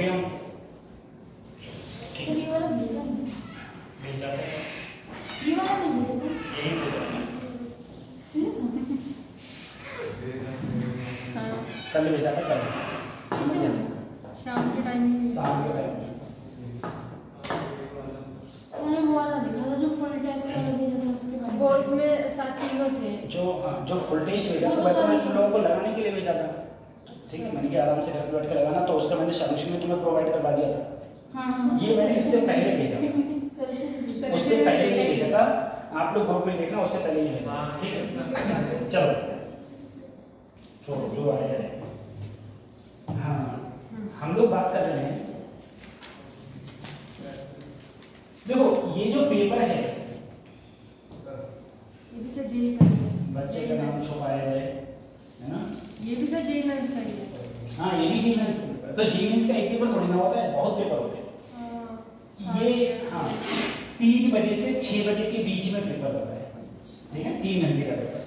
गए हम। ये वाला भेजा था ये वाला नहीं भेजा यही भेजा कल भेजा था, कल शाम के टाइम शाम के टाइम। मैंने वो वाला देखा था जो फुल टेस्ट का भेजा था, उसके बाद वो इसमें 7 तीनों थे जो हाँ जो फुल टेस्ट भेजा वो तो तो मैं करनी तुम लोगों को लगाने के लिए भेजा था। ठीक है, मैंने कहा आराम से घर पे बैठ के लगाना, तो उसका मैंने सॉल्यूशन में तुम्हें प्रोवाइड करवा दिया था। हाँ ये मैंने इससे पहले भेजा था, उससे पहले ये भेजा था। आप लोग ग्रुप में देखना, उससे पहले ये भेजा। ठीक है, चलो छोड़ो जो आया है। हाँ, हम लोग बात कर रहे हैं, देखो ये जो पेपर है, ये भी सर जेई का ही है। बच्चे का नाम छुपाया है ना, ये भी सर जेई मेंस का ही है। हाँ ये भी जी मेंस का पेपर। तो जी मेंस का एक पेपर थोड़ी ना होता है, बहुत पेपर होते हैं। ये हाँ 3 बजे से 6 बजे के बीच में पेपर होता है। ठीक है, 3 घंटे का पेपर।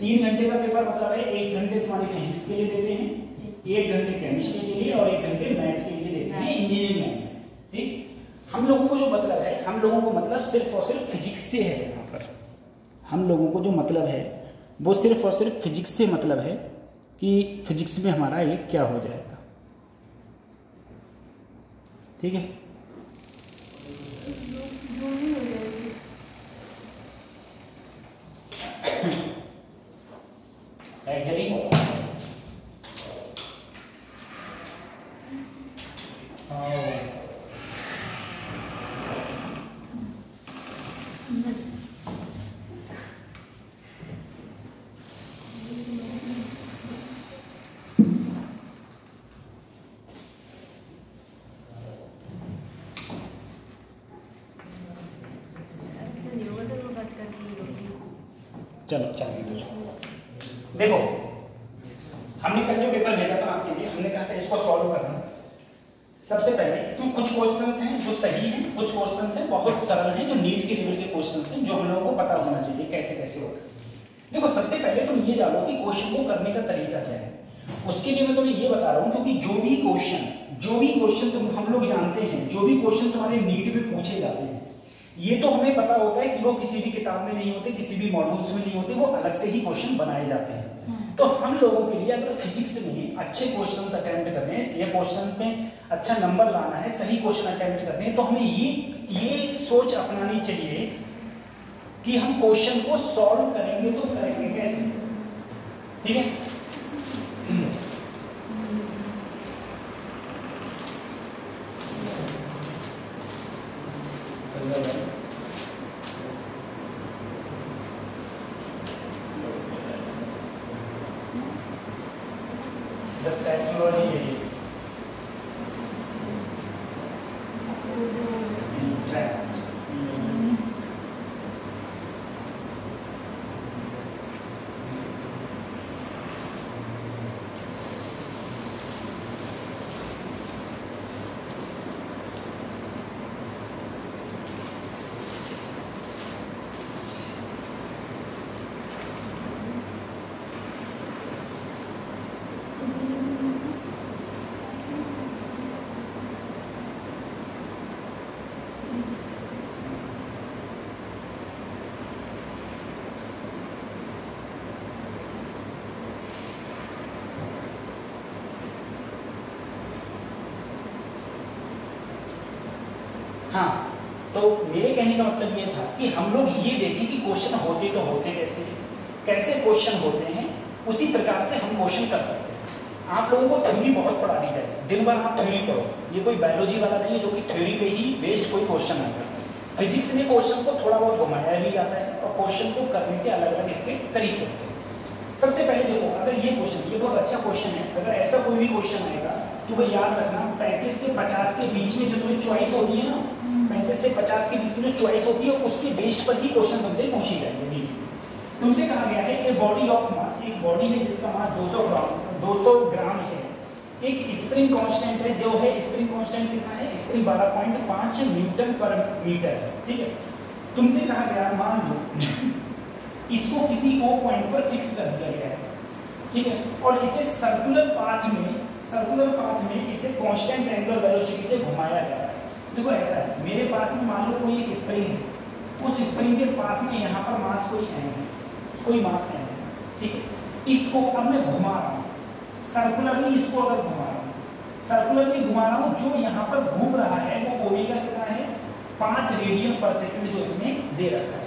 3 घंटे का पेपर मतलब है 1 घंटे तुम्हारी फिजिक्स के लिए देते हैं, 1 घंटे केमिस्ट्री के लिए और 1 घंटे मैथ के लिए देते हैं इंजीनियरिंग में। ठीक, हम लोगों को जो मतलब है, हम लोगों को मतलब सिर्फ और सिर्फ फिजिक्स से है। यहाँ पर हम लोगों को जो मतलब है वो सिर्फ और सिर्फ फिजिक्स से मतलब है कि फिजिक्स में हमारा ये क्या हो जाएगा। ठीक है, एक्चुअली ऐसे नहीं होगा सर, वो कट करके ही होगी। चलो चलिए तो देखो, हमने कल जो पेपर भेजा था आपके लिए, हमने कहा था इसको सॉल्व करना। सबसे पहले इसमें कुछ क्वेश्चंस हैं जो सही हैं, कुछ क्वेश्चंस हैं बहुत सरल हैं जो नीट के लेवल के क्वेश्चंस हैं, जो हम लोगों को पता होना चाहिए कैसे कैसे होगा। देखो सबसे पहले तुम ये जानो कि क्वेश्चन को करने का तरीका क्या है। उसके लिए मैं तुम्हें ये बता रहा हूँ, क्योंकि जो भी क्वेश्चन तुम हम लोग जानते हैं, जो भी क्वेश्चन तुम्हारे नीट में पूछे जाते हैं, ये तो हमें पता होता है कि वो किसी भी किताब में नहीं होते, किसी भी मॉड्यूल्स में नहीं होते, वो अलग से ही क्वेश्चन बनाए जाते हैं। तो हम लोगों के लिए अगर फिजिक्स में अच्छे क्वेश्चंस अटेम्प्ट करने हैं, या क्वेश्चन में अच्छा नंबर लाना है, सही क्वेश्चन अटेम्प्ट करने हैं, तो हमें ये सोच अपनानी चाहिए कि हम क्वेश्चन को सॉल्व करेंगे तो करेंगे कैसे। ठीक है, हाँ, तो मेरे कहने का मतलब ये था कि हम लोग ये देखें कि क्वेश्चन होते तो होते कैसे, कैसे क्वेश्चन होते हैं, उसी प्रकार से हम क्वेश्चन कर सकते हैं। आप लोगों को थ्योरी बहुत पढ़ा दी जाए, दिन भर आप थ्योरी पढ़ो, ये कोई बायोलॉजी वाला नहीं है जो कि थ्योरी पे ही बेस्ड कोई क्वेश्चन आएगा। फिजिक्स में क्वेश्चन को थोड़ा बहुत घुमाया भी जाता है और क्वेश्चन को करने के अलग अलग इसके तरीके होते हैं। सबसे पहले देखो, अगर ये क्वेश्चन, ये बहुत अच्छा क्वेश्चन है, अगर ऐसा कोई भी क्वेश्चन आएगा तो वह याद रखना 35 से 50 के बीच में जो तुम्हें चॉइस होती है ना, 35 से 50 के बीच में जो चॉइस होती है उसके बेस पर ही क्वेश्चन तुमसे पूछी जाएगी। तुमसे कहा गया है ए बॉडी ऑफ मास, एक बॉडी है जिसका मास 200 ग्राम है, एक स्प्रिंग कांस्टेंट है, जो है स्प्रिंग कांस्टेंट कितना है, स्प्रिंग 12.5 न्यूटन पर मीटर है। ठीक है, तुमसे कहा गया मान लो इसको किसी ओ पॉइंट पर फिक्स कर दिया गया है। ठीक है, और इसे सर्कुलर पाथ में सर्कुलर पाथ में इसे कांस्टेंट एंगुलर वेलोसिटी से घुमाया जा रहा है। देखो ऐसा है, मेरे पास में मान लो कोई एक स्प्रिंग है, उस स्प्रिंग के पास में यहाँ पर मास कोई m है, कोई मास m है, ठीक है। इसको अब मैं घुमा रहा हूँ सर्कुलरली, इसको अगर घुमा रहा हूँ सर्कुलरली घुमा रहा हूँ, जो यहाँ पर घूम रहा है वो ओमेगा कितना है 5 रेडियन पर सेकंड जो इसमें दे रखा है।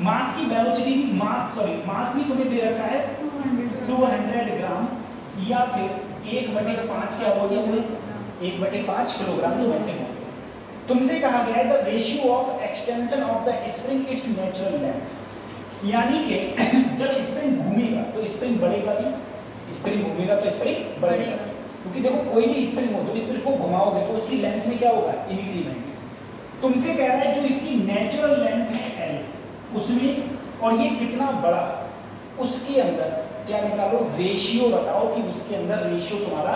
मास की वेलोसिटी मास भी तुम्हें दे रखा है 200 ग्राम या फिर 1/5 क्या बोलते हैं 1/5 किलोग्राम तो वैसे बोलते हैं। तुमसे कहा गया है the ratio of extension of the spring it's natural length, यानी कि जब स्प्रिंग घूमेगा तो स्प्रिंग बढ़ेगा भी, स्प्रिंग घूमेगा तो स्प्रिंग बढ़ेगा, क्योंकि देखो कोई भी स्प्रिंग हो तो स्प्रिंग को घुमाओगे तो उसकी लेंथ में क्या होगा इंक्रीमेंट। तुमसे कह रहा है जो इसकी नेचुरल लेंथ है L उसमें और ये कितना बड़ा, उसके अंदर क्या निकालो रेशियो बताओ कि उसके अंदर रेशियो तुम्हारा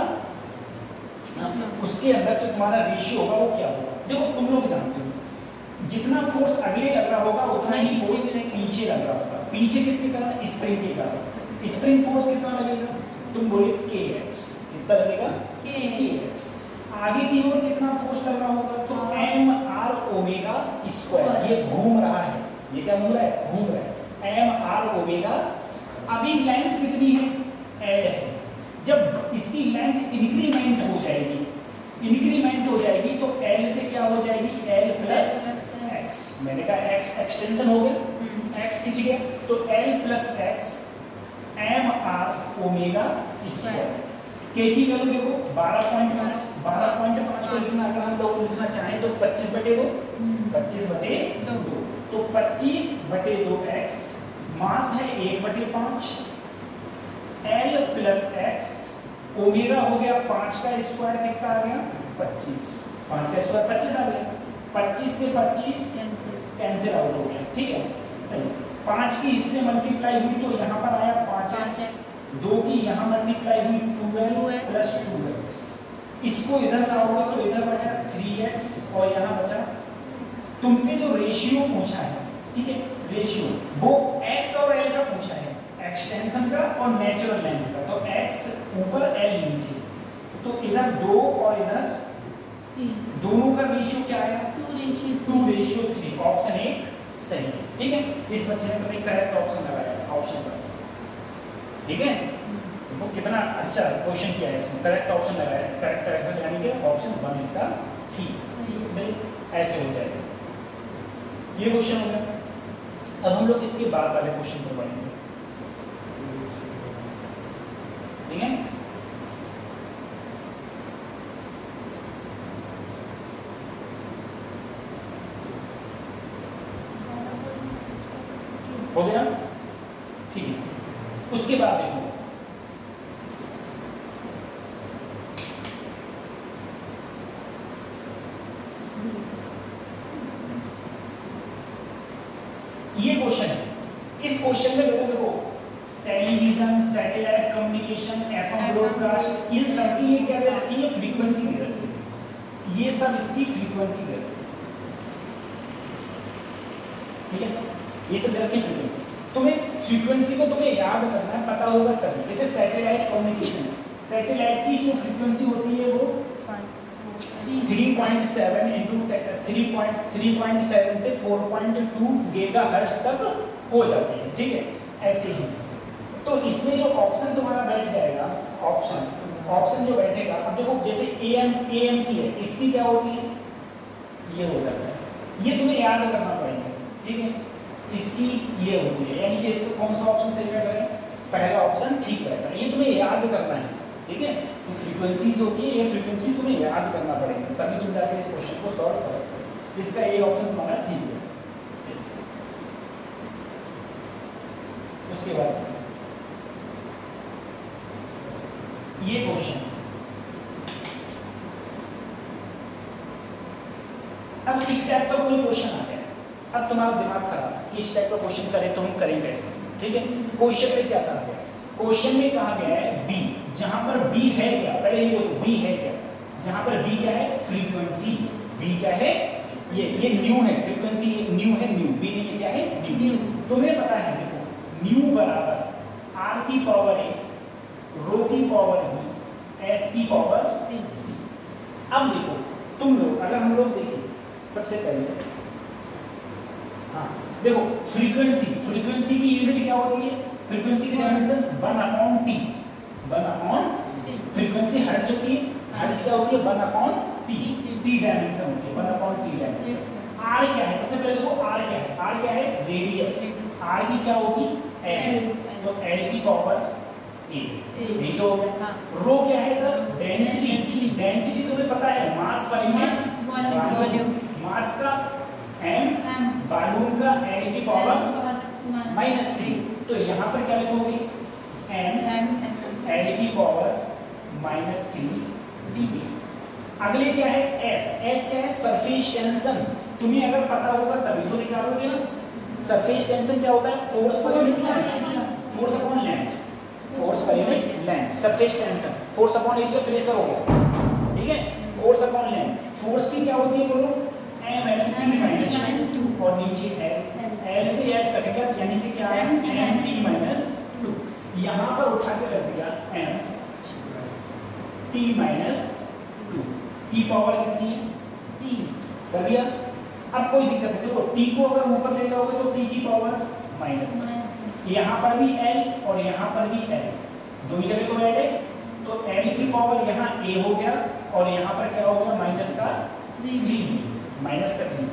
उसके अंदर जो तुम्हारा रेशियो होगा वो क्या होगा। देखो तुम लोग जानते हो जितना फोर्स अगले लग रहा होगा उतना ही फोर्स पीछे लग रहा होगा। पीछे किसके कारण स्प्रिंग के कारण। स्प्रिंग फोर्स कितना लगेगा तुम बोले kx, कितना लगेगा kx। आगे की ओर कितना फोर्स लग रहा होगा तो mr ओमेगा स्क्वायर, ये घूम रहा है, ये क्या घूम रहा है घूम रहा है mr ओमेगा। अभी लेंथ कितनी है l है, जब इसकी लेंथ इंक्रीमेंट हो जाएगी तो l से क्या हो जाएगी l प्लस x। मैंने कहा x एक्सटेंशन हो गया, x खिंच गया तो l plus x mr omega square. k की वैल्यू देखो 12.5 को लिखना अगर हम लोग लिखना चाहें तो 25/2 तो 25/2x मास है 1/5 l प्लस x ओमेगा हो गया 5 का स्क्वायर कितना आ गया 25, 5 का स्क्वायर 25 आ गया, 25 से 25 कैंसिल आउट हो गया, ठीक है सही। 5 की इससे मल्टीप्लाई हुई तो यहाँ पर आया 5x, 2 की यहाँ मल्टीप्लाई हुई 2l प्लस 2x, इसको इधर लाओगे तो इधर बचा 3x और यहाँ बचा। तुमसे जो रेशियो पूछा है, ठीक है रेशियो वो x और l का पूछा है, एक्सटेंशन का और नेचुरल लेंथ का, तो x ऊपर l नीचे, तो इधर 2 और इधर दोनों का रेशियो क्या आएगा 2:3, ऑप्शन 1 सही है, ठीक है। इस बच्चे ने अपने करेक्ट ऑप्शन लगाया ऑप्शन पर, ठीक है। वो कितना अच्छा क्वेश्चन किया है इसमें, करेक्ट ऑप्शन लगाया, करेक्ट आंसर यानी कि ऑप्शन 1 इसका ठीक सही, ऐसे हो जाएगा। ये क्वेश्चन हो गया। अब हम लोग इसके बाद वाले क्वेश्चन पर बढ़ेंगे, ठीक है। हो गया ठीक है। उसके बाद देखो ये क्वेश्चन है। इस क्वेश्चन में बेटा देखो television, satellite communication, FM broadcast, इन सब की ये क्या दे रखी है फ्रीक्वेंसी दे रखी है, ये सब इसकी फ्रीक्वेंसी दे रखी है, ठीक है। ये सब दे रखी फ्रीक्वेंसी, तुम्हें फ्रीक्वेंसी को तुम्हें याद करना है, पता होगा तभी। जैसे सैटेलाइट कम्युनिकेशन, सैटेलाइट की जो फ्रीक्वेंसी होती है वो 3.7 इंटू 3.7 से 4.2 गीगाहर्ट्ज तक हो जाती है, ठीक है। ऐसे ही तो इसमें जो ऑप्शन तुम्हारा बैठ जाएगा, ऑप्शन जो बैठेगा, अब देखो जैसे AM की है, इसकी क्या होती है ये हो जाता है, ये तुम्हें याद करना पड़ेगा, ठीक है। इसकी ये होती है, यानी कि इसको कौन सा ऑप्शन सही बैठ रहा है, पहला ऑप्शन ठीक बैठ रहा है, ये तुम्हें याद करना है, ठीक है। तो फ्रीक्वेंसीज होती है, ये फ्रीक्वेंसी तुम्हें याद करना पड़ेगा, तभी तुम जाके इस क्वेश्चन को सॉल्व कर सकते हो। इसका ये ऑप्शन तुम्हारा ठीक है। उसके बाद ये क्वेश्चन, अब इस टाइप का कोई क्वेश्चन आ गया, अब तुम्हारा दिमाग खराब है कि इस टाइप का क्वेश्चन करें तो हम करें कैसे, ठीक है। क्वेश्चन में क्या कहा गया, क्वेश्चन में कहा गया है B, जहां पर B है क्या, पहले ये देखो B है क्या, जहां पर B क्या है फ्रीक्वेंसी, B क्या है ये न्यू है, फ्रीक्वेंसी न्यू है, न्यू B नहीं, ये क्या है न्यू। तुम्हें पता है देखो न्यू बराबर R की पावर 1 रो की पावर B s की पावर C। c। अब देखो तुम लोग, अगर हम लोग देखें सबसे पहले, हाँ देखो फ्रीक्वेंसी की यूनिट क्या होती है? फ्रीक्वेंसी की dimension 1/t, 1/t। Frequency hertz होती है, हर्ट्ज क्या होती है? 1/t, t डायमेंशन होती है, 1/t डायमेंशन। r क्या है? सबसे पहले देखो r क्या है? r क्या है? रेडियस। r की क्या होगी? l, तो l की पावर a, यही तो हो गया। रो क्या है सर? डेंसिटी। डेंसिटी तुम्हें पता है, मास पर यूनिट वॉल्यूम, मास का m, वॉल्यूम का l की पावर -3। तो यहाँ पर क्या लिखोगे? m l की पावर -3 अगले क्या है? s क्या है? Surface tension. तुम्हें अगर पता होगा तभी तो निकालोगे ना। सरफेस टेंशन क्या होता है? Force per unit length, force upon length, force per unit length. Surface tension force upon area, pressure हो गया, ठीक है? फोर्स अपॉन लेंथ, फोर्स की क्या होती है बोलो? m/t -2 और नीचे l से l कट गया, यानी कि क्या है? mt-2। यहाँ पर उठा के रख दिया mt-2 की पावर कितनी है? c कर दिया। अब कोई दिक्कत नहीं, देखो t को अगर ऊपर ले जाओगे तो t की पावर माइनस, यहाँ पर भी l और यहाँ पर भी l, दो जगह तो l है, तो l की पावर यहाँ a हो गया और यहाँ पर क्या हो गया? माइनस का 3, माइनस का 3।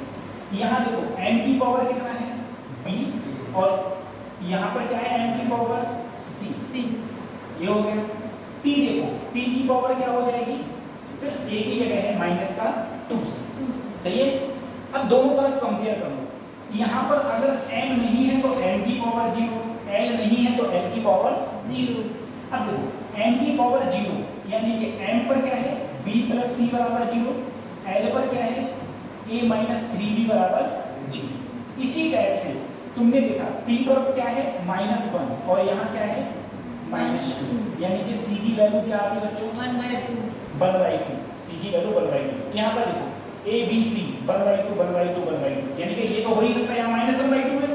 यहाँ देखो m की पावर कितना है? b, और यहाँ पर क्या है? m की पावर c, ये हो गया। t देखो, t की पावर क्या हो जाएगी? सिर्फ एक ही जगह है, माइनस का 2c, सही है? अब दोनों तरफ कंपेयर कर लो। यहाँ पर अगर m नहीं है तो m की पावर 0, l नहीं है तो l की पावर 0। अब देखो m की पावर 0 यानी कि m पर क्या है? b + c बराबर 0, l पर क्या है? a - 3b बराबर 0। इसी टाइप से तुमने देखा t पर क्या है? -1 और यहाँ क्या है? -2, यानी कि c की वैल्यू क्या आती है बच्चों? 1/2। c की वैल्यू 1/2। यहाँ पर देखो a b c 1/2, यानी कि ये तो हो ही सकता है, यहाँ -1/2 है,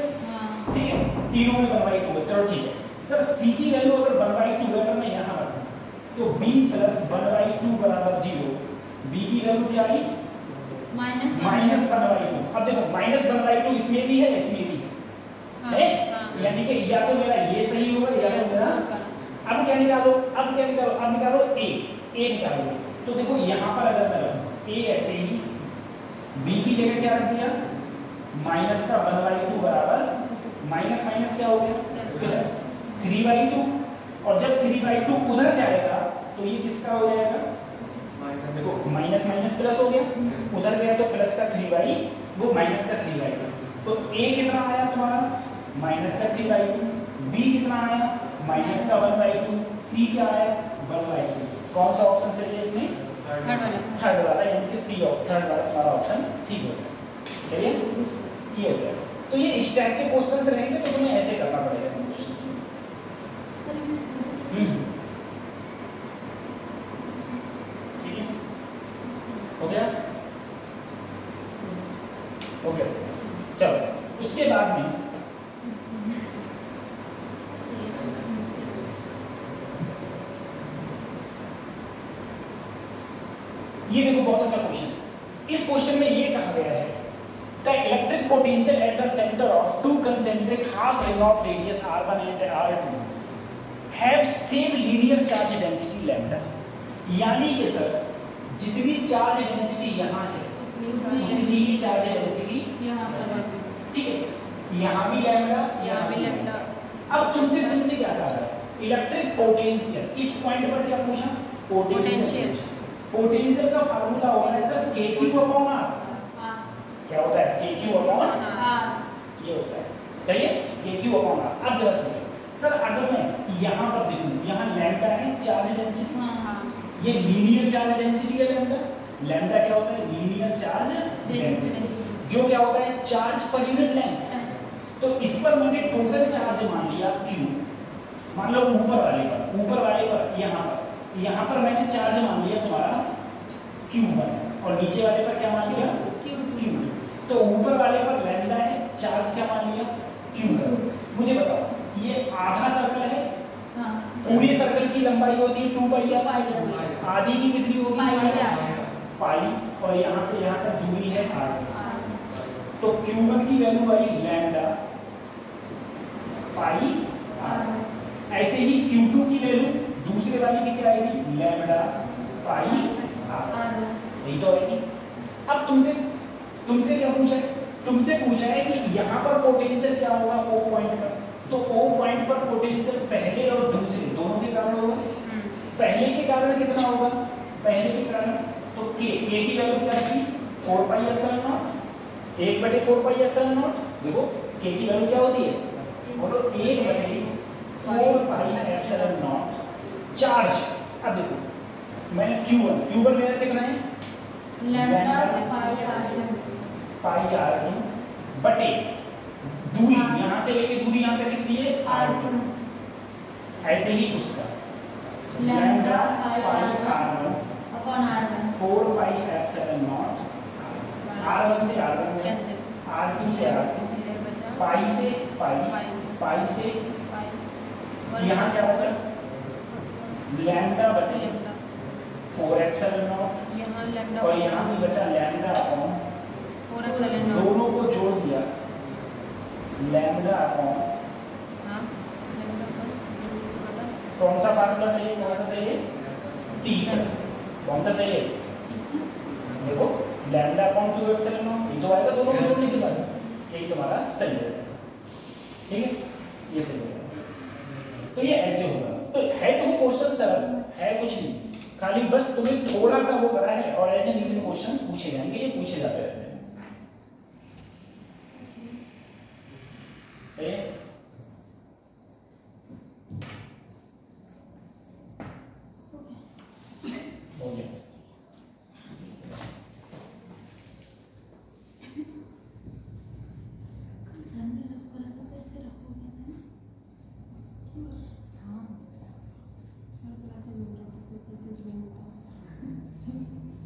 ठीक है? तीनों में 1/2 है, चलो ठीक है सर। c की वैल्यू अगर 1/2 है, अगर मैं यहाँ रखूँ तो b + 1/2 बराबर 0, b की वैल्यू क्या आई? -1/2। अब देखो -1/2 इसमें भी है, इसमें भी है, यानी कि या तो मेरा ये सही होगा या तो मेरा। अब क्या निकालो? अब निकालो a निकालोगे तो देखो यहाँ पर अगर मैं रखूँ a ऐसे ही, b की जगह क्या रख दिया? माइनस का 1/2 बराबर माइनस माइनस क्या हो गया? प्लस 3/2, और जब 3/2 उधर जाएगा तो ये किसका हो जाएगा? देखो माइनस माइनस प्लस हो गया, उधर गया तो प्लस का 3/, वो माइनस का 3/2। तो a कितना आया तुम्हारा? माइनस का 3/2। b कितना आया? माइनस का 1/2। c क्या आया? 1/2। कौन सा ऑप्शन सही है इसमें? थर्ड वाला, यानी कि सी, थर्ड वाला तुम्हारा ऑप्शन ठीक हो गया। चलिए ठीक हो गया। तो ये इस टाइप के क्वेश्चन रहेंगे तो तुम्हें ऐसे करना पड़ेगा क्वेश्चन। ठीक है, हो गया? हो गया। चलो उसके बाद में ये देखो बहुत अच्छा क्वेश्चन। इस क्वेश्चन में ये कहा गया है the electric potential at the centre of two concentric half ring of radius r1 and r2 have same linear charge density lambda. यानी कि सर जितनी चार्ज डेंसिटी यहाँ है उतनी ही चार्ज डेंसिटी यहाँ पर, ठीक है? यहाँ भी लैम्डा, यहाँ भी लैम्डा। अब तुमसे क्या कहा है? Electric potential. इस पॉइंट पर क्या पूछा? पोटेंशियल। पोटेंशियल का फार्मूला होता है सर kq/r। क्या होता है? kq/r, ये होता है, सही है? kq/r। अब जरा सोचो सर, अगर मैं यहाँ पर देखूं, यहाँ लैम्डा है चार्ज डेंसिटी, ये लीनियर चार्ज डेंसिटी है लैम्डा। लैम्डा क्या होता है? लीनियर चार्ज डेंसिटी, जो क्या होता है? Charge per unit length. तो इस पर मैंने टोटल चार्ज मान लिया q, मान लो ऊपर वाले पर यहाँ पर मैंने चार्ज मान लिया तुम्हारा q1 और नीचे वाले पर क्या मान लिया? q। तो ऊपर वाले पर लैम्डा है, चार्ज क्या मान लिया? q1। मुझे बताओ ये आधा सर्कल है, पूरे सर्कल की लंबाई होती है 2 पाई आर, पाई आर, आधी की कितनी होगी पाई आर, पाई, और यहाँ से यहाँ तक दूरी है आर। तो Q1 की value I lambda pi R. ऐसे ही Q2 की वैल्यू दूसरे वाली की क्या आएगी लैम्डा पाई आर, यही तो आएगी। अब तुमसे क्या पूछा है, तुमसे पूछा है कि यहाँ पर पोटेंशियल क्या होगा O पॉइंट पर, तो O पॉइंट पर पोटेंशियल पहले और दूसरे दोनों के कारण होगा। पहले के कारण कितना होगा, पहले के कारण तो K की वैल्यू क्या थी 4 pi epsilon not, 1/4 pi epsilon not. देखो K की वैल्यू क्या होती है, बोलो 1/4 पाई एप्सिलॉन नॉट चार्ज। अब देखो मैंने Q1 मेरा कितना है लैम्डा पाई आर बटे दूरी यहाँ से लेके दूरी यहाँ तक कितनी है R2, ऐसे ही उसका lambda pi R1 upon R1, 4 pi epsilon not R1 से R1 R2 से R2 पाई से पाई से यहाँ क्या बचा लैम्डा बटे 4 एप्सिलॉन नॉट, और यहाँ भी बचा लैम्डा अपॉन, दोनों को जोड़ दिया लैम्डा अपॉन, कौन सा फार्मूला सही है, कौन सा सही है तीसरा, कौन सा सही है देखो लैम्डा अपॉन 2 एप्सिलॉन नॉट, ये तो आएगा दोनों को जोड़ने के बाद, यही तुम्हारा सही है। ठीक है ये सही है, तो ये ऐसे होगा। तो है तो क्वेश्चन सरल है, कुछ नहीं, खाली बस तुम्हें थोड़ा सा वो करा है, और ऐसे न्यूटन क्वेश्चंस पूछे जाएंगे, ये पूछे जाते रहते हैं। सही है, हो गया।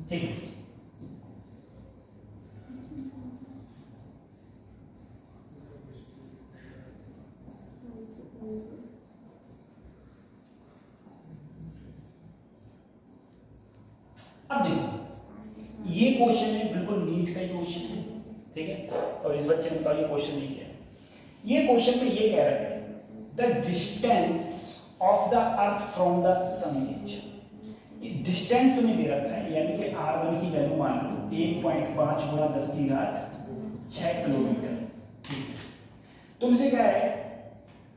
ठीक है, अब देखो ये क्वेश्चन है, बिल्कुल नीट का ही क्वेश्चन है। ठीक है, और इस बच्चे ने तो ये क्वेश्चन नहीं किया। ये क्वेश्चन में ये कह रहा है the distance of the earth from the sun is, distance तुम्हें दे रखा है, यानी कि R1 की वैल्यू मान लो 1.5 गुणा 10 की घात 6 किलोमीटर। तुमसे क्या है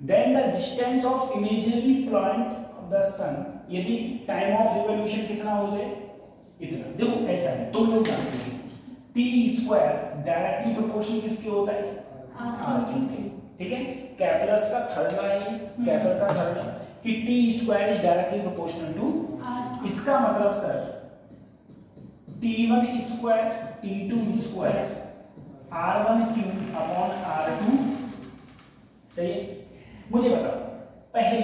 then the distance of imaginary point of the sun, यदि टाइम ऑफ रिवॉल्यूशन कितना हो जाए इतना। देखो ऐसा है, तुम लोग जानते हो p² डायरेक्टली प्रोपोर्शनल किसके होता है R2 के। ठीक है, कैपलस का थर्ड लॉ है, कैपलर का थर्ड लॉ कि t² is directly proportional to, इसका मतलब sir t1² t2² R1³ upon R2। सही है, मुझे बताओ पहले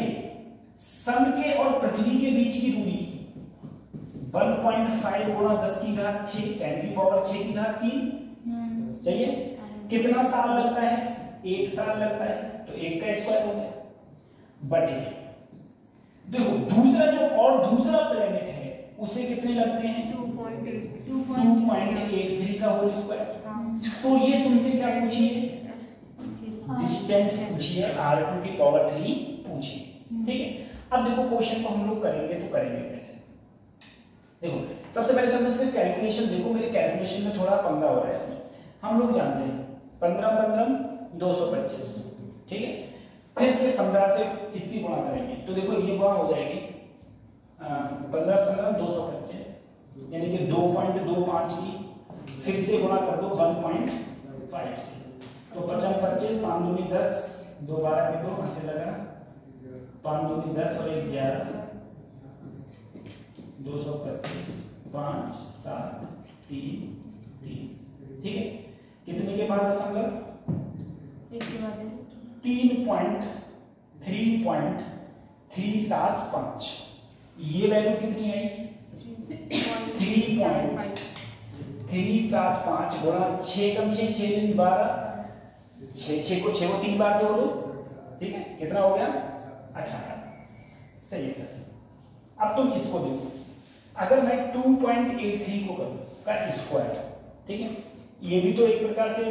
सन के और पृथ्वी के बीच की दूरी 1.5 गुणा 10 की घात 6 10 की पावर 6 की घात 3 चाहिए। कितना साल लगता है, 1 साल लगता है, तो 1 का स्क्वायर हो गया बटे। देखो दूसरा जो और दूसरा प्लेनेट है उसे कितने लगते हैं 2.83 का होल स्क्वायर। तो ये तुमसे क्या पूछिए डिस्टेंस पूछिए, R2 की पावर 3 पूछिए। ठीक है, अब देखो क्वेश्चन को हम लोग करेंगे तो करेंगे कैसे। देखो सबसे पहले सब इसका कैलकुलेशन देखो, मेरे कैलकुलेशन में थोड़ा पंगा हो रहा है इसमें। हम लोग जानते हैं 15 225, ठीक है, फिर इसके 15 से इसकी गुणा करेंगे तो देखो ये गुणा हो जाएगी 15 225, यानी कि 2.25 की फिर से गुणा कर दो 1.5 से, तो 55 25 5 दूनी 10 2 12 के 2 ऐसे लगा 5 दूनी 10 और 1 11 225 5 7 3 3। ठीक है, कितने के बाद दशमलव 3.375, ये वैल्यू कितनी आई 3.375 गुणा 6 कम 6 6 दिन 12 6 को 3 बार जोड़ दो। ठीक है, कितना हो गया 18। सही है सर। अब तुम इसको देखो, अगर मैं 2.83 को करूँ का स्क्वायर, ठीक है, ये भी तो एक प्रकार से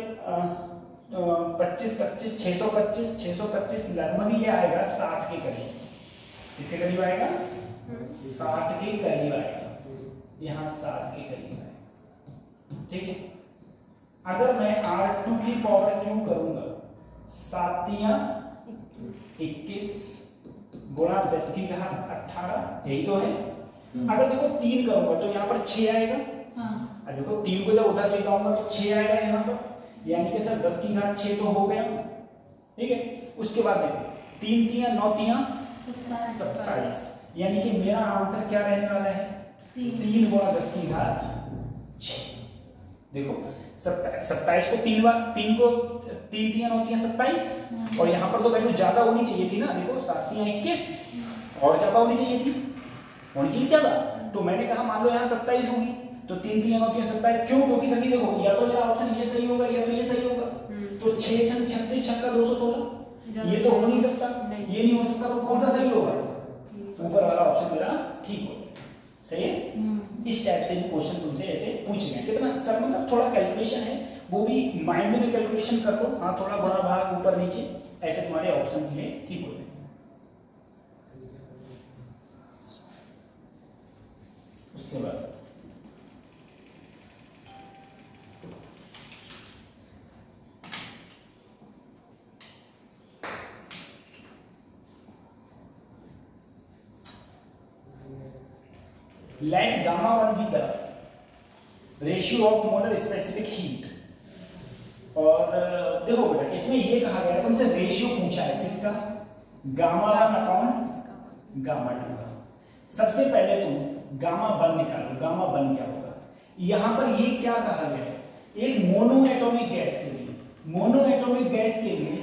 25 625 लगभग ये आएगा 60 के करीब। किसके करीब आएगा? 60 के करीब आएगा, यहाँ 60 के करीब आएगा, ठीक है। अगर मैं R2 की पावर क्यों करूंगा, 7 तियां 21 गुणा 10 की घात 18, यही तो है। अगर देखो 3 करूंगा तो यहाँ पर 6 आएगा। हाँ। देखो 3 को जब उधर ले जाऊंगा तो 6 आएगा यहाँ पर, यानी कि सर 10 की घात 6 तो हो गया, ठीक है। उसके बाद देखो 3 तियां 9 तियां 27, यानी कि मेरा आंसर क्या रहने वाला है? 3 गुणा 10 की घात 6। देखो 27 को 3 बार, 3 को 3 तियां 9 तियां 27, और यहाँ पर तो वैल्यू ज्यादा होनी चाहिए थी ना। देखो 7 तियां 21 और ज्यादा होनी चाहिए थी, ज्यादा। तो मैंने कहा मान लो यहाँ 27 होगी, तो 3 तियां 9 तियां 27। क्यों? क्योंकि सभी देखो या तो मेरा ऑप्शन ये सही होगा या तो ये सही होगा। तो 6 छंग 36 छक्का 216, ये तो हो नहीं सकता, ये नहीं हो सकता, तो कौन सा सही होगा? ऊपर वाला ऑप्शन मेरा ठीक होगा, सही है। इस टाइप से भी क्वेश्चन तुमसे ऐसे पूछे गए। कितना सर मतलब थोड़ा कैलकुलेशन है, वो भी माइंड में कैलकुलेशन कर लो। हाँ, थोड़ा बड़ा भाग ऊपर नीचे, ऐसे तुम्हारे ऑप्शंस में ठीक होते हैं। उसके बाद let gamma 1 be the ratio of molar specific heat। और देखो बेटा इसमें ये कहा गया है, तुमसे रेशियो पूछा है किसका? गामा 1 अपॉन गामा 2 का। सबसे पहले तुम गामा 1 निकालो, गामा 1 क्या होगा? यहाँ पर ये क्या कहा गया है? एक मोनो एटॉमिक गैस के लिए, मोनो एटॉमिक गैस के लिए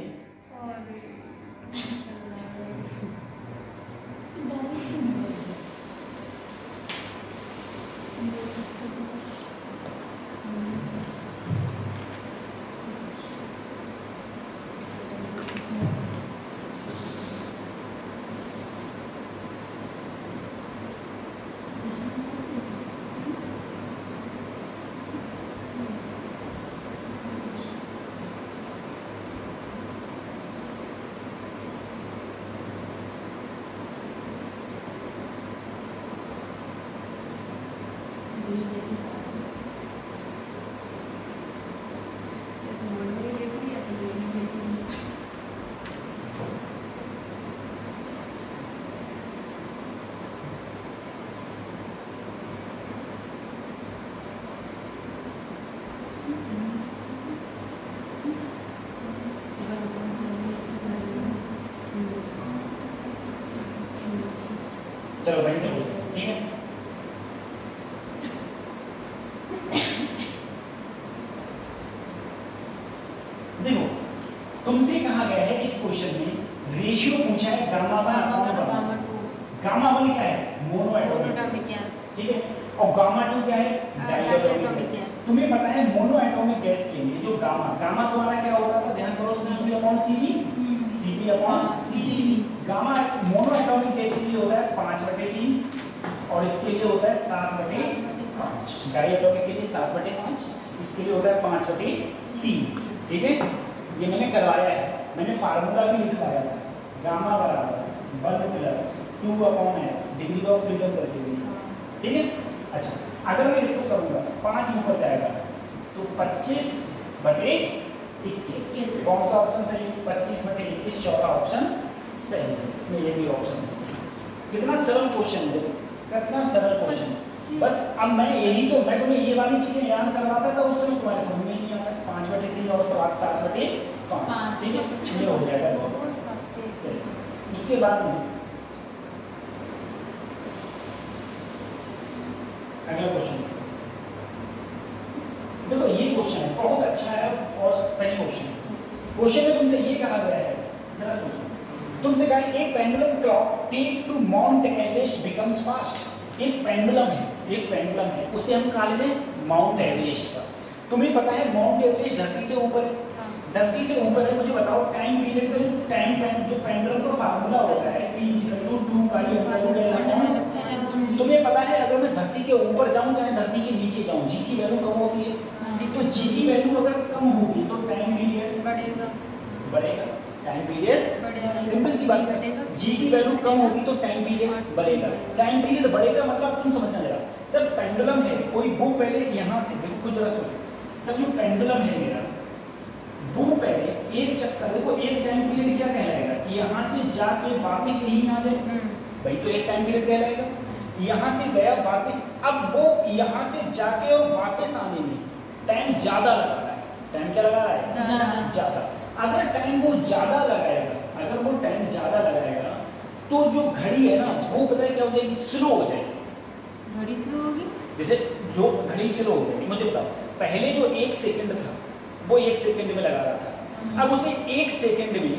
चलो भाई से ठीक है। देखो तुमसे कहा गया है इस क्वेश्चन में रेशियो पूछा है गामा 1 गामा 1 क्या है? मोनो एटॉमिक गैस, ठीक है। और गामा 2 क्या है? डायएटॉमिक गैस। तुम्हें पता है मोनो एटॉमिक गैस के लिए जो गामा तुम्हारा क्या होता था? ध्यान करो, Cp/Cv gamma mono atomic gas के लिए होता है 5/3 और इसके लिए होता है 7/5। डायएटॉमिक के लिए 7/5, इसके लिए होता है 5/3, ठीक है। ये मैंने करवाया है, मैंने फार्मूला भी लिखवाया था, गामा बराबर 1 + 2/f डिग्री ऑफ फ्रीडम करके दी, ठीक है। अच्छा, अगर मैं इसको करूंगा 5 ऊपर जाएगा तो 25/21। कौन सा ऑप्शन सही है? 25/21 चौथा ऑप्शन सही है। इसमें ये भी ऑप्शन है। कितना सरल क्वेश्चन है, कितना सरल क्वेश्चन। बस अब मैं तुम्हें ये वाली चीजें याद करवाता था, उस समय तुम्हारे समझ में नहीं आता। 5/3 और 7/5, ठीक है, ये हो जाएगा। उसके बाद में अगला क्वेश्चन देखो, ये क्वेश्चन है बहुत अच्छा है और सही क्वेश्चन है। क्वेश्चन में तुमसे ये कहा गया है, जरा सोचो, तुमसे कहा एक pendulum clock take to Mount Everest becomes fast. एक पेंडुलम है, उसे हम कहा लेते हैं माउंट एवरेस्ट पर। तुम्हें पता है माउंट एवरेस्ट धरती से ऊपर है, धरती से ऊपर है, मुझे बताओ टाइम पीरियड का जो पेंडुलम का फार्मूला होता है P=2 पाई। तुम्हें पता है अगर मैं धरती के ऊपर जाऊं चाहे धरती के नीचे जाऊं, जी की वैल्यू कम होती है। तो जी की वैल्यू अगर कम होगी तो टाइम पीरियड बढ़ेगा। टाइम पीरियड सिंपल सी बात है, जी की वैल्यू कम होगी तो टाइम पीरियड बढ़ेगा। टाइम पीरियड बढ़ेगा मतलब तुम समझना जरा, सर पेंडुलम है, कोई वो पहले यहाँ से देखो, जरा सोचो सर, जो पेंडुलम है मेरा, वो पहले एक चक्कर, देखो एक टाइम पीरियड क्या कहलाएगा, यहाँ से जाके वापस यहीं आ जाए, भाई तो एक टाइम पीरियड कहलाएगा। यहाँ से गया वापस, अब वो यहाँ से जाके और वापस आने में टाइम ज्यादा लगा रहा है। टाइम क्या लगा रहा है? ज्यादा। अगर टाइम वो ज्यादा लगाएगा, अगर वो टाइम ज्यादा लगाएगा तो जो घड़ी है ना वो पता है क्या हो जाएगी, स्लो हो जाएगी। घड़ी स्लो होगी, जैसे जो घड़ी स्लो हो जाएगी, मुझे बताओ पहले जो 1 सेकंड था वो 1 सेकंड में लगा रहा था, अब उसे 1 सेकंड में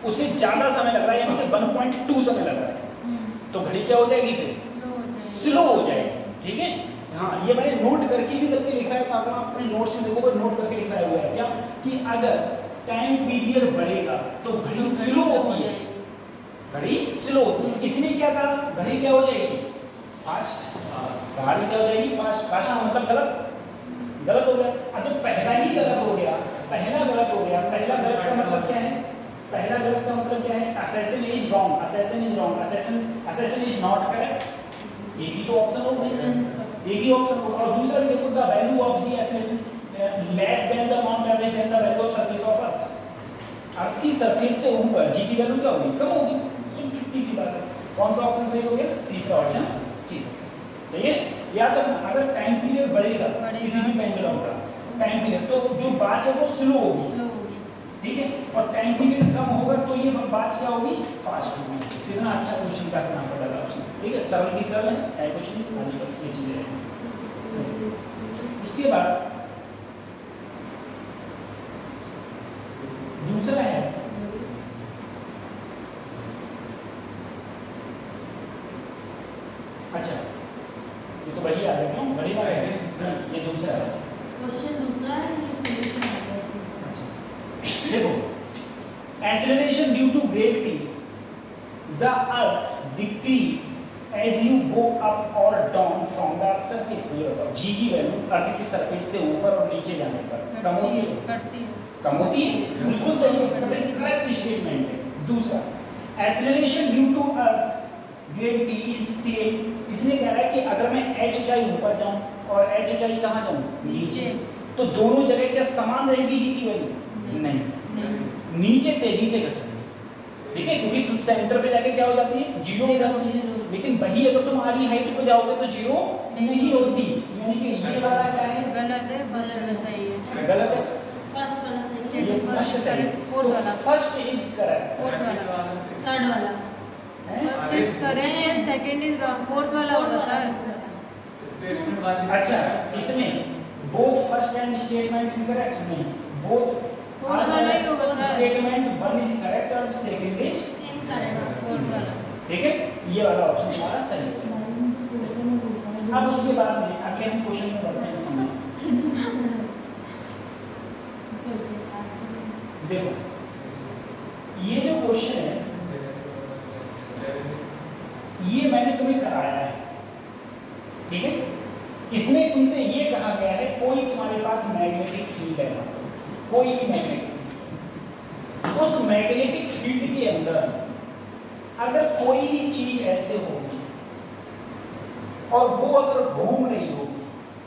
उसे ज्यादा समय लग रहा है, यानी कि 1.2 समय लग रहा है, तो घड़ी क्या हो जाएगी फिर? स्लो हो जाएगी। ठीक है, हाँ ये मैंने नोट करके भी करके लिखा है, अगर आप अपने नोट्स में देखोगे नोट करके लिखा हुआ है क्या, कि अगर टाइम पीरियड बढ़ेगा तो घड़ी स्लो होती है, घड़ी स्लो होती है। इसने क्या कहा, घड़ी क्या हो जाएगी? फास्ट। घड़ी क्या हो जाएगी? फास्ट। फास्ट का मतलब गलत हो गया। अब जब पहला ही गलत हो गया, पहला गलत हो गया, पहला गलत का मतलब क्या है? पहला गलत का मतलब क्या है? assassin is wrong, assassin is wrong, assassin is not correct। एक ही तो ऑप्शन होगा, एक ही ऑप्शन होगा। और दूसरा भी देखो, the value of G assassin less than the amount average than the value of surface of earth. Earth की सरफेस से ऊपर जी की वैल्यू क्या होगी? कम होगी। सिर्फ छुट्टी सी बात है। कौन सा ऑप्शन सही हो गया? तीसरा ऑप्शन ठीक है, सही है। या तो अगर टाइम पीरियड बढ़ेगा किसी भी पेंडुलम का टाइम पीरियड, तो जो बात है वो स्लो होगी, ठीक है, और टाइम पीरियड कम होगा तो ये बात क्या होगी? फास्ट होगी। कितना अच्छा क्वेश्चन का नाम पड़ा ऑप्शन, ठीक है, सरल की सरल है, कुछ नहीं, खाली बस ये चीजें हैं। उसके बाद दूसरा है अच्छा, ये तो बढ़िया है, क्यों बढ़िया है? ये दूसरा है, क्वेश्चन दूसरा है, ये सॉल्यूशन है। देखो, acceleration due to gravity, the earth decrease as you go up or down from the earth surface। मुझे बताओ g की वैल्यू अर्थ की सरफेस से ऊपर और नीचे जाने पर कम होती है? कम होती है, बिल्कुल सही है, करेक्ट स्टेटमेंट है। दूसरा, acceleration due to earth gravity is same। इसलिए कह रहा है कि अगर मैं h ऊंचाई ऊपर जाऊं और h ऊंचाई कहाँ जाऊं? नीचे, तो दोनों जगह क्या समान रहेगी जी की वैल्यू? नहीं, नीचे तेजी से घट रही है, ठीक है, क्योंकि तुम सेंटर पे जाके क्या हो जाती है? जीरो हो जाती है। लेकिन वही अगर तुम आधी हाइट पे जाओगे तो जीरो नहीं होती, यानी कि ये वाला क्या है? गलत है, फर्स्ट सही है। गलत है, फर्स्ट वाला सही ये है, फर्स्ट सही है, फोर्थ वाला, फर्स्ट इज करेक्ट, फोर्थ वाला, थर्ड वाला first is correct and second is wrong, fourth वाला होगा सर। अच्छा, इसमें both first and statement incorrect नहीं, बोथ फोर्थ वाला ही होगा sir. Statement one is correct और सेकंड इज इनकरेक्ट। फोर्थ वाला, ठीक है, ये वाला ऑप्शन हमारा सही है। अब उसके बाद में अगले हम क्वेश्चन में बढ़ते हैं। समय देखो, ये जो क्वेश्चन है ये मैंने तुम्हें कराया है, ठीक है, इसमें तुमसे ये कहा गया है कोई तुम्हारे पास मैग्नेटिक फील्ड है, कोई भी मैग्नेटिक, उस मैग्नेटिक फील्ड के अंदर अगर कोई भी चीज ऐसे होगी और वो अगर घूम रही होगी,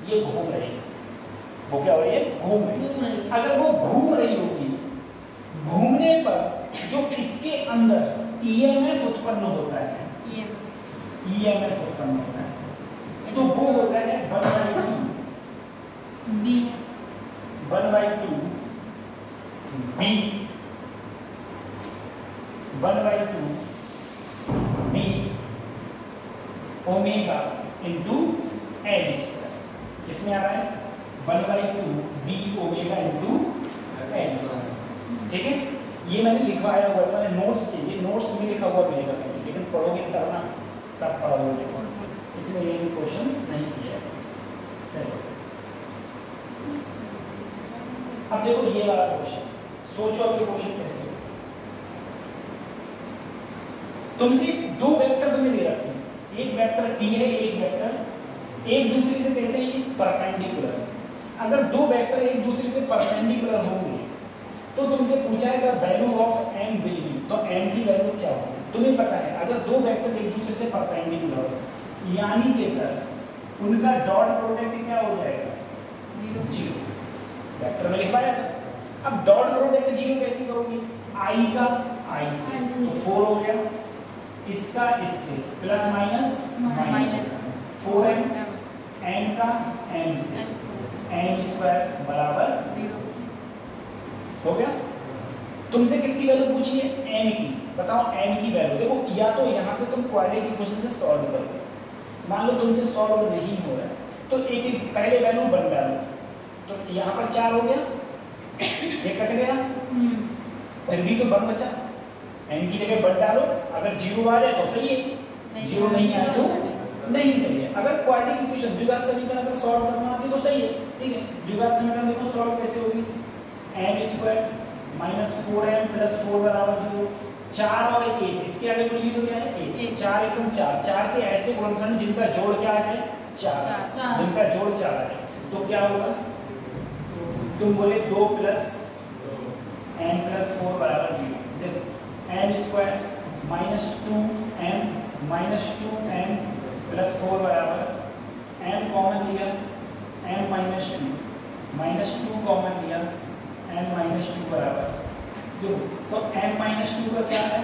ये घूम रही है, वो क्या हो रही है? घूम रही है। अगर वो घूम रही होगी, घूमने पर जो इसके अंदर ईएमएफ उत्पन्न होता है, ईएमएफ उत्पन्न होता है, तो वो होता है 1/2 B 1/2 B 1/2 B omega into L square. किसमें आ रहा है? 1/2 B omega into L square, ठीक है। ये मैंने लिखवाया हुआ था नोट्स से, ये नोट्स में लिखा हुआ मिलेगा, लेकिन पढ़ोगे करना तब पढ़ोगे, इसमें ये भी क्वेश्चन नहीं किया है। सही। अब देखो ये वाला क्वेश्चन, सोचो अब ये क्वेश्चन कैसे हो। तुमसे दो वेक्टर तुम्हें दे रखे हैं, एक वेक्टर t है, एक वेक्टर एक दूसरे से कैसे ही परपेंडिकुलर। अगर दो वेक्टर एक दूसरे से परपेंडिकुलर होंगे तो तुमसे पूछा है the value of m will be, तो m की वैल्यू क्या होगी। तुम्हें पता है अगर दो वेक्टर एक दूसरे से परपेंडिकुलर हो यानी कि सर उनका डॉट प्रोडक्ट क्या हो जाएगा, जीरो। वेक्टर में लिखवाया था। अब डॉट प्रोडक्ट जीरो कैसे करोगे, i का i से, तो 4 हो गया, इसका इससे plus minus minus 4m, n का m से, m स्क्वायर बराबर हो गया। तुमसे किसकी वैल्यू पूछी है, n की, बताओ n की वैल्यू। देखो या तो यहाँ से तुम क्वाड्रेटिक इक्वेशन से सॉल्व करो, मान लो तुमसे सॉल्व नहीं हो रहा है तो एक एक पहले वैल्यू बन डालो, तो यहाँ पर 4 हो गया, ये कट गया, फिर भी तो 1 बचा, n की जगह 1 डालो, अगर 0 आ जाए तो सही है, 0 नहीं आए तो नहीं सही है। अगर क्वाड्रेटिक इक्वेशन द्विघात समीकरण अगर सॉल्व करना आती तो सही है, ठीक है। द्विघात समीकरण देखो सॉल्व कैसे होगी, m square minus 4m plus 4 बराबर 0, 4 और 1, इसके आगे कुछ नहीं तो क्या है 1, 4 एकम 4, 4 के ऐसे गुणनखंड जिनका जोड़ क्या आ जाए 4, जिनका जोड़ 4 आ जाए तो क्या होगा, तुम बोले 2 प्लस m प्लस 4 बराबर 0। देखो m square minus 2m minus 2m plus 4 बराबर m कॉमन लिया m माइनस 2 माइनस 2 कॉमन लिया m माइनस 2 बराबर 2, तो m माइनस 2 का क्या है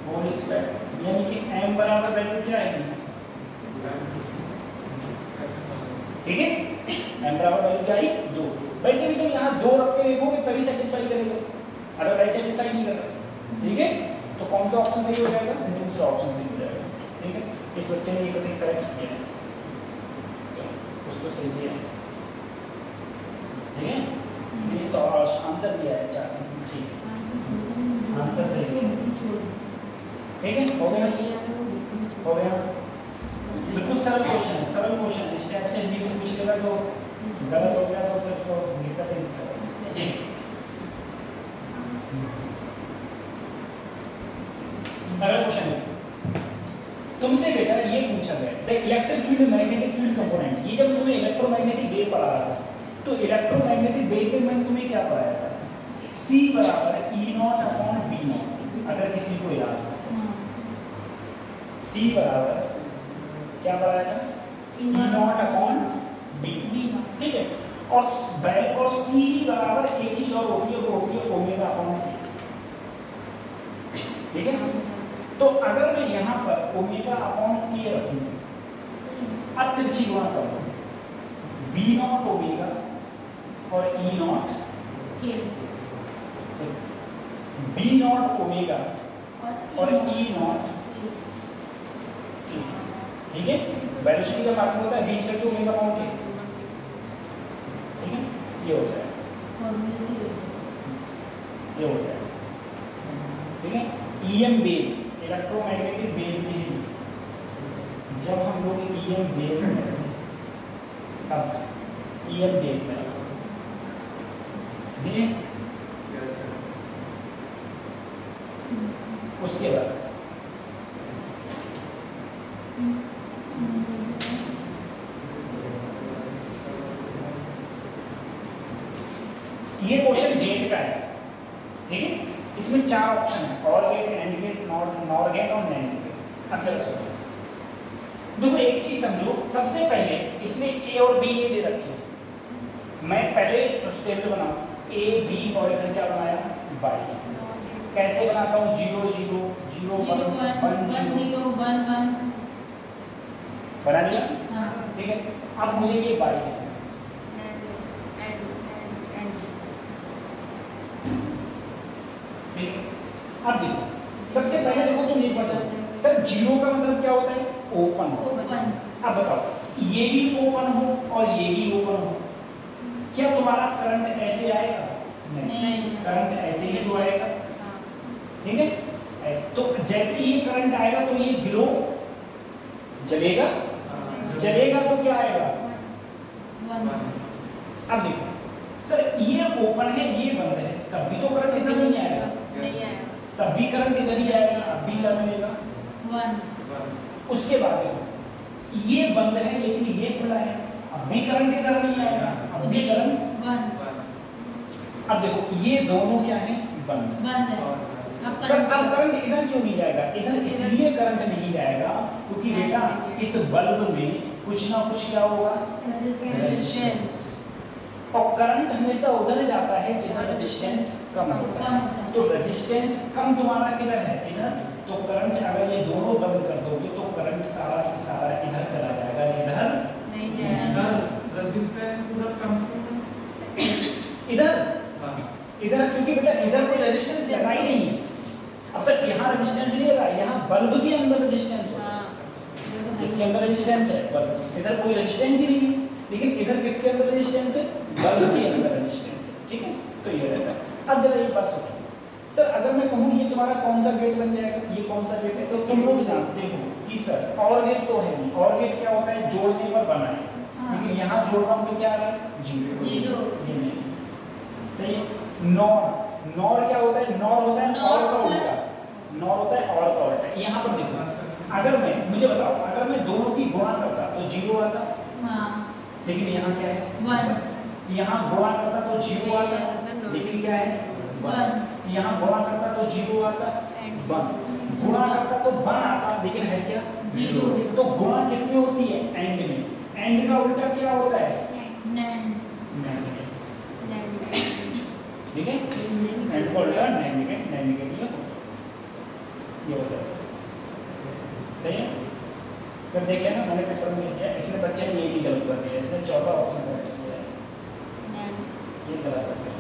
होल स्क्वायर, यानी कि m बराबर वैल्यू क्या आएगी, ठीक है, m बराबर वैल्यू क्या आई 2। वैसे भी तो यहाँ 2 रख के देखोगे तभी सेटिस्फाई करेगा, अदरवाइज सेटिस्फाई नहीं कर रहा, ठीक है। तो कौन सा ऑप्शन सही हो जाएगा, दूसरा ऑप्शन सही हो जाएगा, ठीक है। इस बच्चे ने ये कभी करेक्ट किया है, उसको सही दिया है, ठीक है, इसलिए आंसर दिया है 4, ठीक है, आंसर सही है, ठीक है। हो गया, हो गया, बिल्कुल सरल क्वेश्चन है, सरल क्वेश्चन है। इस टाइप से हिंदी में पूछ लेगा तो गलत हो गया तो फिर तो दिक्कत है, ठीक। सरल क्वेश्चन है तुमसे बेटा ये पूछा गया the electric field magnetic field component. ये जब तुम्हें इलेक्ट्रोमैग्नेटिक वेव पढ़ा रहा था तो इलेक्ट्रोमैग्नेटिक वेव में मैंने तुम्हें क्या पढ़ाया था, C बराबर E0/B0। अगर किसी को याद हो C बराबर क्या पढ़ाया था, E0/B0, ठीक है। और C बराबर एक चीज और होती है, वो होती है ω/T, ठीक है। तो अगर मैं यहाँ पर ω/T रखूँ, अब तिरछी गुणा करूँ B0 ओमेगा और E0, B0 ओमेगा और E0, ठीक है। वेलोसिटी का फॉर्मूला होता है बीच करके ओमेगा पाउंड के, ठीक है, ये हो जाए, ये हो जाए, ठीक है। EM वेव इलेक्ट्रोमैग्नेटिक वेव में जब हम लोग EM वेव में तब EM वेव में उसके बाद ये क्वेश्चन गेट का है, ठीक है। इसमें 4 ऑप्शन है, or gate, and gate, nor gate और नैंड गेट। अब चलो सुनो, देखो एक चीज समझो, सबसे पहले इसमें ए और बी ये दे रखे, मैं पहले टेबल बनाऊं ए बी और इधर क्या बनाया बाई, कैसे बनाता हूँ 0 0 0 1 1 0 1 1 बना लिया, ठीक है। अब मुझे ये बाई है, अब देखो सबसे पहले देखो तुम ये पढ़ो सर 0 का मतलब क्या होता है, ओपन। अब बताओ ये भी ओपन हो और ये भी ओपन हो, क्या तुम्हारा करंट ऐसे आएगा, नहीं, करंट ऐसे ही तो आएगा, ठीक है। तो जैसे ये करंट आएगा तो ये ग्लो जलेगा, जलेगा तो क्या आएगा। अब देखो सर ये ओपन है, ये बंद है, तब भी तो करंट इधर नहीं आएगा, नहीं आएगा, तब भी करंट इधर ही आएगा, अब भी इधर मिलेगा 1 उसके बाद ये बंद है लेकिन ये खुला है, अब भी करंट इधर नहीं आएगा, अब भी करंट 1 अब देखो ये दोनों क्या है, बंद है। अब सर अब करंट इधर क्यों नहीं जाएगा, इधर इसलिए करंट नहीं जाएगा क्योंकि बेटा इस बल्ब में कुछ ना कुछ क्या होगा, रेजिस्टेंस और करंट हमेशा उधर जाता है जहाँ रेजिस्टेंस कम होता है, तो रेजिस्टेंस कम तुम्हारा किधर है, इधर, तो करंट अगर ये दोनों बंद कर दोगे तो करंट सारा का सारा इधर चला जाएगा, इधर नहीं जाएगा, इधर इधर, क्योंकि बेटा इधर कोई रेजिस्टेंस लगा ही नहीं है। अब सर यहाँ रेजिस्टेंस नहीं लगा, यहाँ बल्ब के अंदर रेजिस्टेंस है, इसके अंदर रेजिस्टेंस है, बल्ब इधर कोई रेजिस्टेंस ही नहीं है, लेकिन इधर किसके अंदर रेजिस्टेंस है, बल्ब के अंदर रेजिस्टेंस है, ठीक है, तो ये रहता है। अब जरा एक बात सोचो सर, अगर मैं कहूँ ये तुम्हारा कौन सा गेट बन जाएगा, ये कौन सा गेट है, तो तुम लोग जानते हो कि सर और गेट तो है नहीं, और गेट क्या होता है, जोड़ने पर बना है, लेकिन यहाँ जोड़ रहा हूँ तो क्या आ रहा है, जीरो, ये नहीं सही है। नॉर क्या होता है, नॉर होता है और का उल्टा, नॉर होता है और का उल्टा। यहाँ पर देखो, अगर मैं, मुझे बताओ, अगर मैं दोनों की गुणा करता तो जीरो आता, लेकिन यहाँ क्या है 1 यहाँ गुणा करता तो जीरो आता, लेकिन क्या है 1 यहाँ गुणा करता तो जीरो आता, 1 गुणा करता तो 1 आता, लेकिन है क्या, जीरो। तो गुणा किसमें होती है, एंड में, एंड का उल्टा क्या होता है, नैंड ठीक है, एंड का उल्टा नेगेटिव ये होता है, सही है। फिर देख लेना मैंने पेपर में लिखा है, इसने बच्चे ने ये भी गलत कर दिया, इसने चौथा ऑप्शन करेक्ट किया है, ये गलत कर दिया,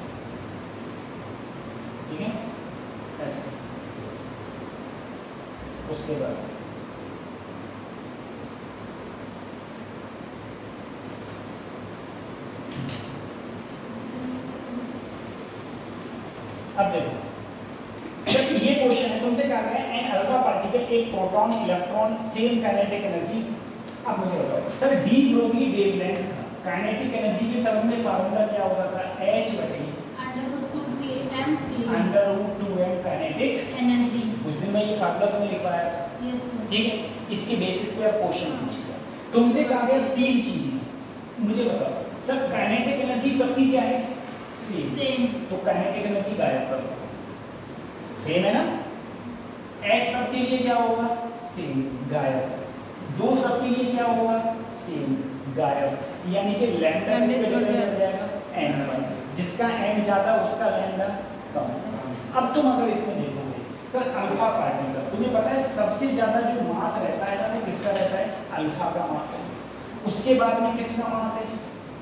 ठीक है, ऐसे। उसके बाद अब देखो, जब ये क्वेश्चन है तुमसे क्या कह रहे हैं, एन अल्फा पार्टिकल एक proton electron same kinetic energy. अब मुझे बताओ सर डी ब्रोगली वेवलेंथ का काइनेटिक एनर्जी के टर्म में फार्मूला क्या होता था, h बटे √2m काइनेटिक एनर्जी। उस दिन मैं ये फार्मूला तुम्हें लिखवाया था, यस सर। ठीक है, इसके बेसिस पे आप क्वेश्चन पूछ लिया। तुमसे कहा गया तीन चीजें, मुझे बताओ सर काइनेटिक एनर्जी सबकी क्या है, सेम, तो काइनेटिक एनर्जी गायब करो, सेम है ना, x सबके लिए क्या होगा, सेम, गायब, 2 सबके लिए क्या होगा, सेम, गायब, यानी कि लैम्डा किस पे डिपेंड जाएगा, n पर, जिसका n ज्यादा उसका लैम्डा कम। अब तुम अगर इसमें देखोगे सर अल्फा पार्टिकल, तुम्हें पता है सबसे ज्यादा जो मास रहता है ना वो किसका रहता है, अल्फा का मास है, उसके बाद में किसका मास है,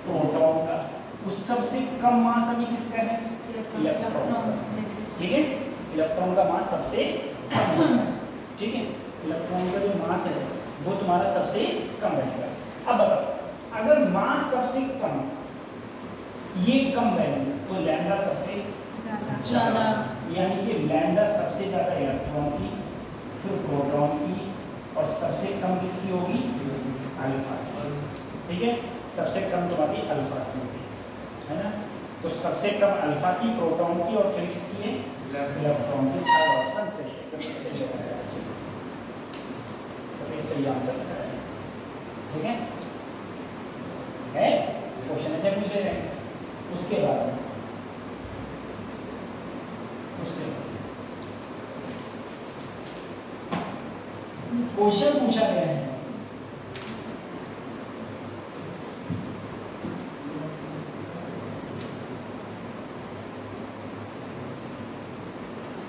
प्रोटॉन का, उस सबसे कम मास अभी किसका है, इलेक्ट्रॉन का, ठीक है, इलेक्ट्रॉन का मास सबसे कम होता है, ठीक है, इलेक्ट्रॉन का जो मास है वो तुम्हारा सबसे कम रहेगा। अब बताओ अगर मास सबसे कम, ये कम वैल्यू, तो लैम्डा सबसे ज्यादा, यानी कि लैम्डा सबसे ज्यादा इलेक्ट्रॉन की, फिर प्रोटॉन की, और सबसे कम किसकी होगी, अल्फा की, ठीक है, सबसे कम तुम्हारी अल्फा की होगी, है ना, तो सबसे कम अल्फा की, प्रोटॉन की, और फिर किसकी है, इलेक्ट्रॉन की। थर्ड ऑप्शन सही है, तो सही है, तो सही आंसर है, ठीक है, क्वेश्चन ऐसे पूछे गए। उसके बाद क्वेश्चन पूछा गया है,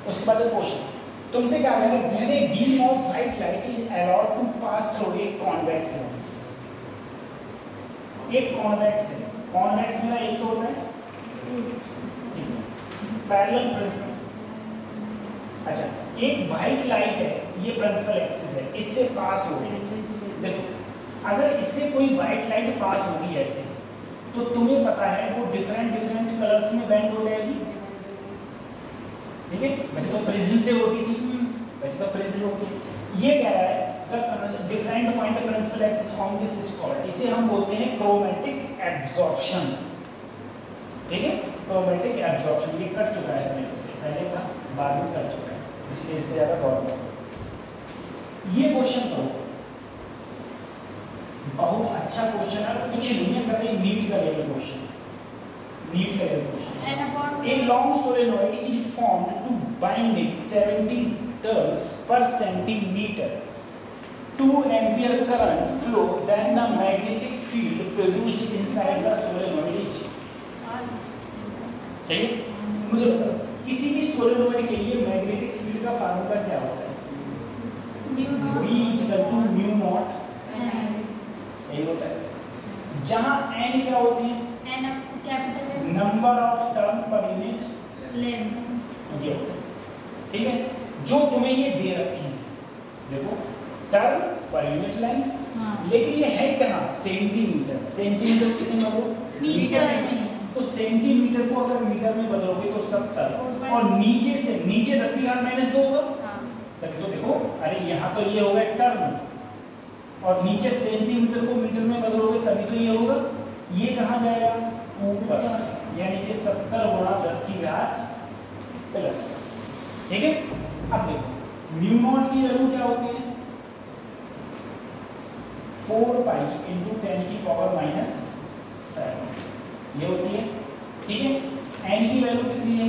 उसके बाद क्वेश्चन तुमसे क्या कहना है, when a beam of white light is allowed to pass through a convex lens, एक कॉन्वेक्स है, कॉन्वेक्स में एक तो होता है, ठीक है, पैरेलल प्रिज्म, अच्छा एक व्हाइट लाइट है, ये प्रिंसिपल एक्सिस है, इससे पास हो रही है, देखो अगर इससे कोई व्हाइट लाइट पास होगी ऐसे, तो तुम्हें पता है वो डिफरेंट कलर्स में बेंड हो जाएगी, ठीक है, वैसे तो प्रिज्म से होती थी, वैसे तो प्रिज्म होती है, ये कह रहा है different point principal axis on this is called, इसे हम बोलते हैं क्रोमेटिक एब्जॉर्प्शन, ठीक है। क्रोमेटिक एब्जॉर्प्शन ये कट चुका है समय से, पहले था बाद में कट चुका है, इसलिए इस पर ज़्यादा गौर करो। ये क्वेश्चन तो बहुत अच्छा क्वेश्चन है, कुछ नहीं है, कभी नीट का लेवल क्वेश्चन, नीट का level question. A long solenoid is formed to binding 70 turns per centimeter. 2 ampere current flow, then the magnetic field produced inside the solenoid is. चाहिए? मुझे बताओ, किसी भी सोलेनोइड के लिए मैग्नेटिक फील्ड का फार्मूला क्या होता है? V = म्यू नॉट यही होता है। जहां n क्या होती है? Number of turn per unit length, ये होता है। ठीक है, जो तुम्हें ये दे रखी है, देखो टर्न पर यूनिट लेंथ, लेकिन ये है कहाँ? सेंटीमीटर। सेंटीमीटर किसे में हो? मीटर में। तो सेंटीमीटर को अगर मीटर में बदलोगे तो 70, और नीचे से नीचे 10⁻⁻2 होगा। तभी तो देखो, अरे यहाँ तो ये होगा टर्न, और नीचे सेंटीमीटर को मीटर में बदलोगे तभी तो ये होगा। ये कहाँ जाएगा? ऊपर, यानी कि 70 × 10⁻+। ठीक है, अब देखो म्यू नॉट की वैल्यू क्या होती है? 4π × 10⁻⁻7 ये होती है। ठीक है, n की वैल्यू कितनी है?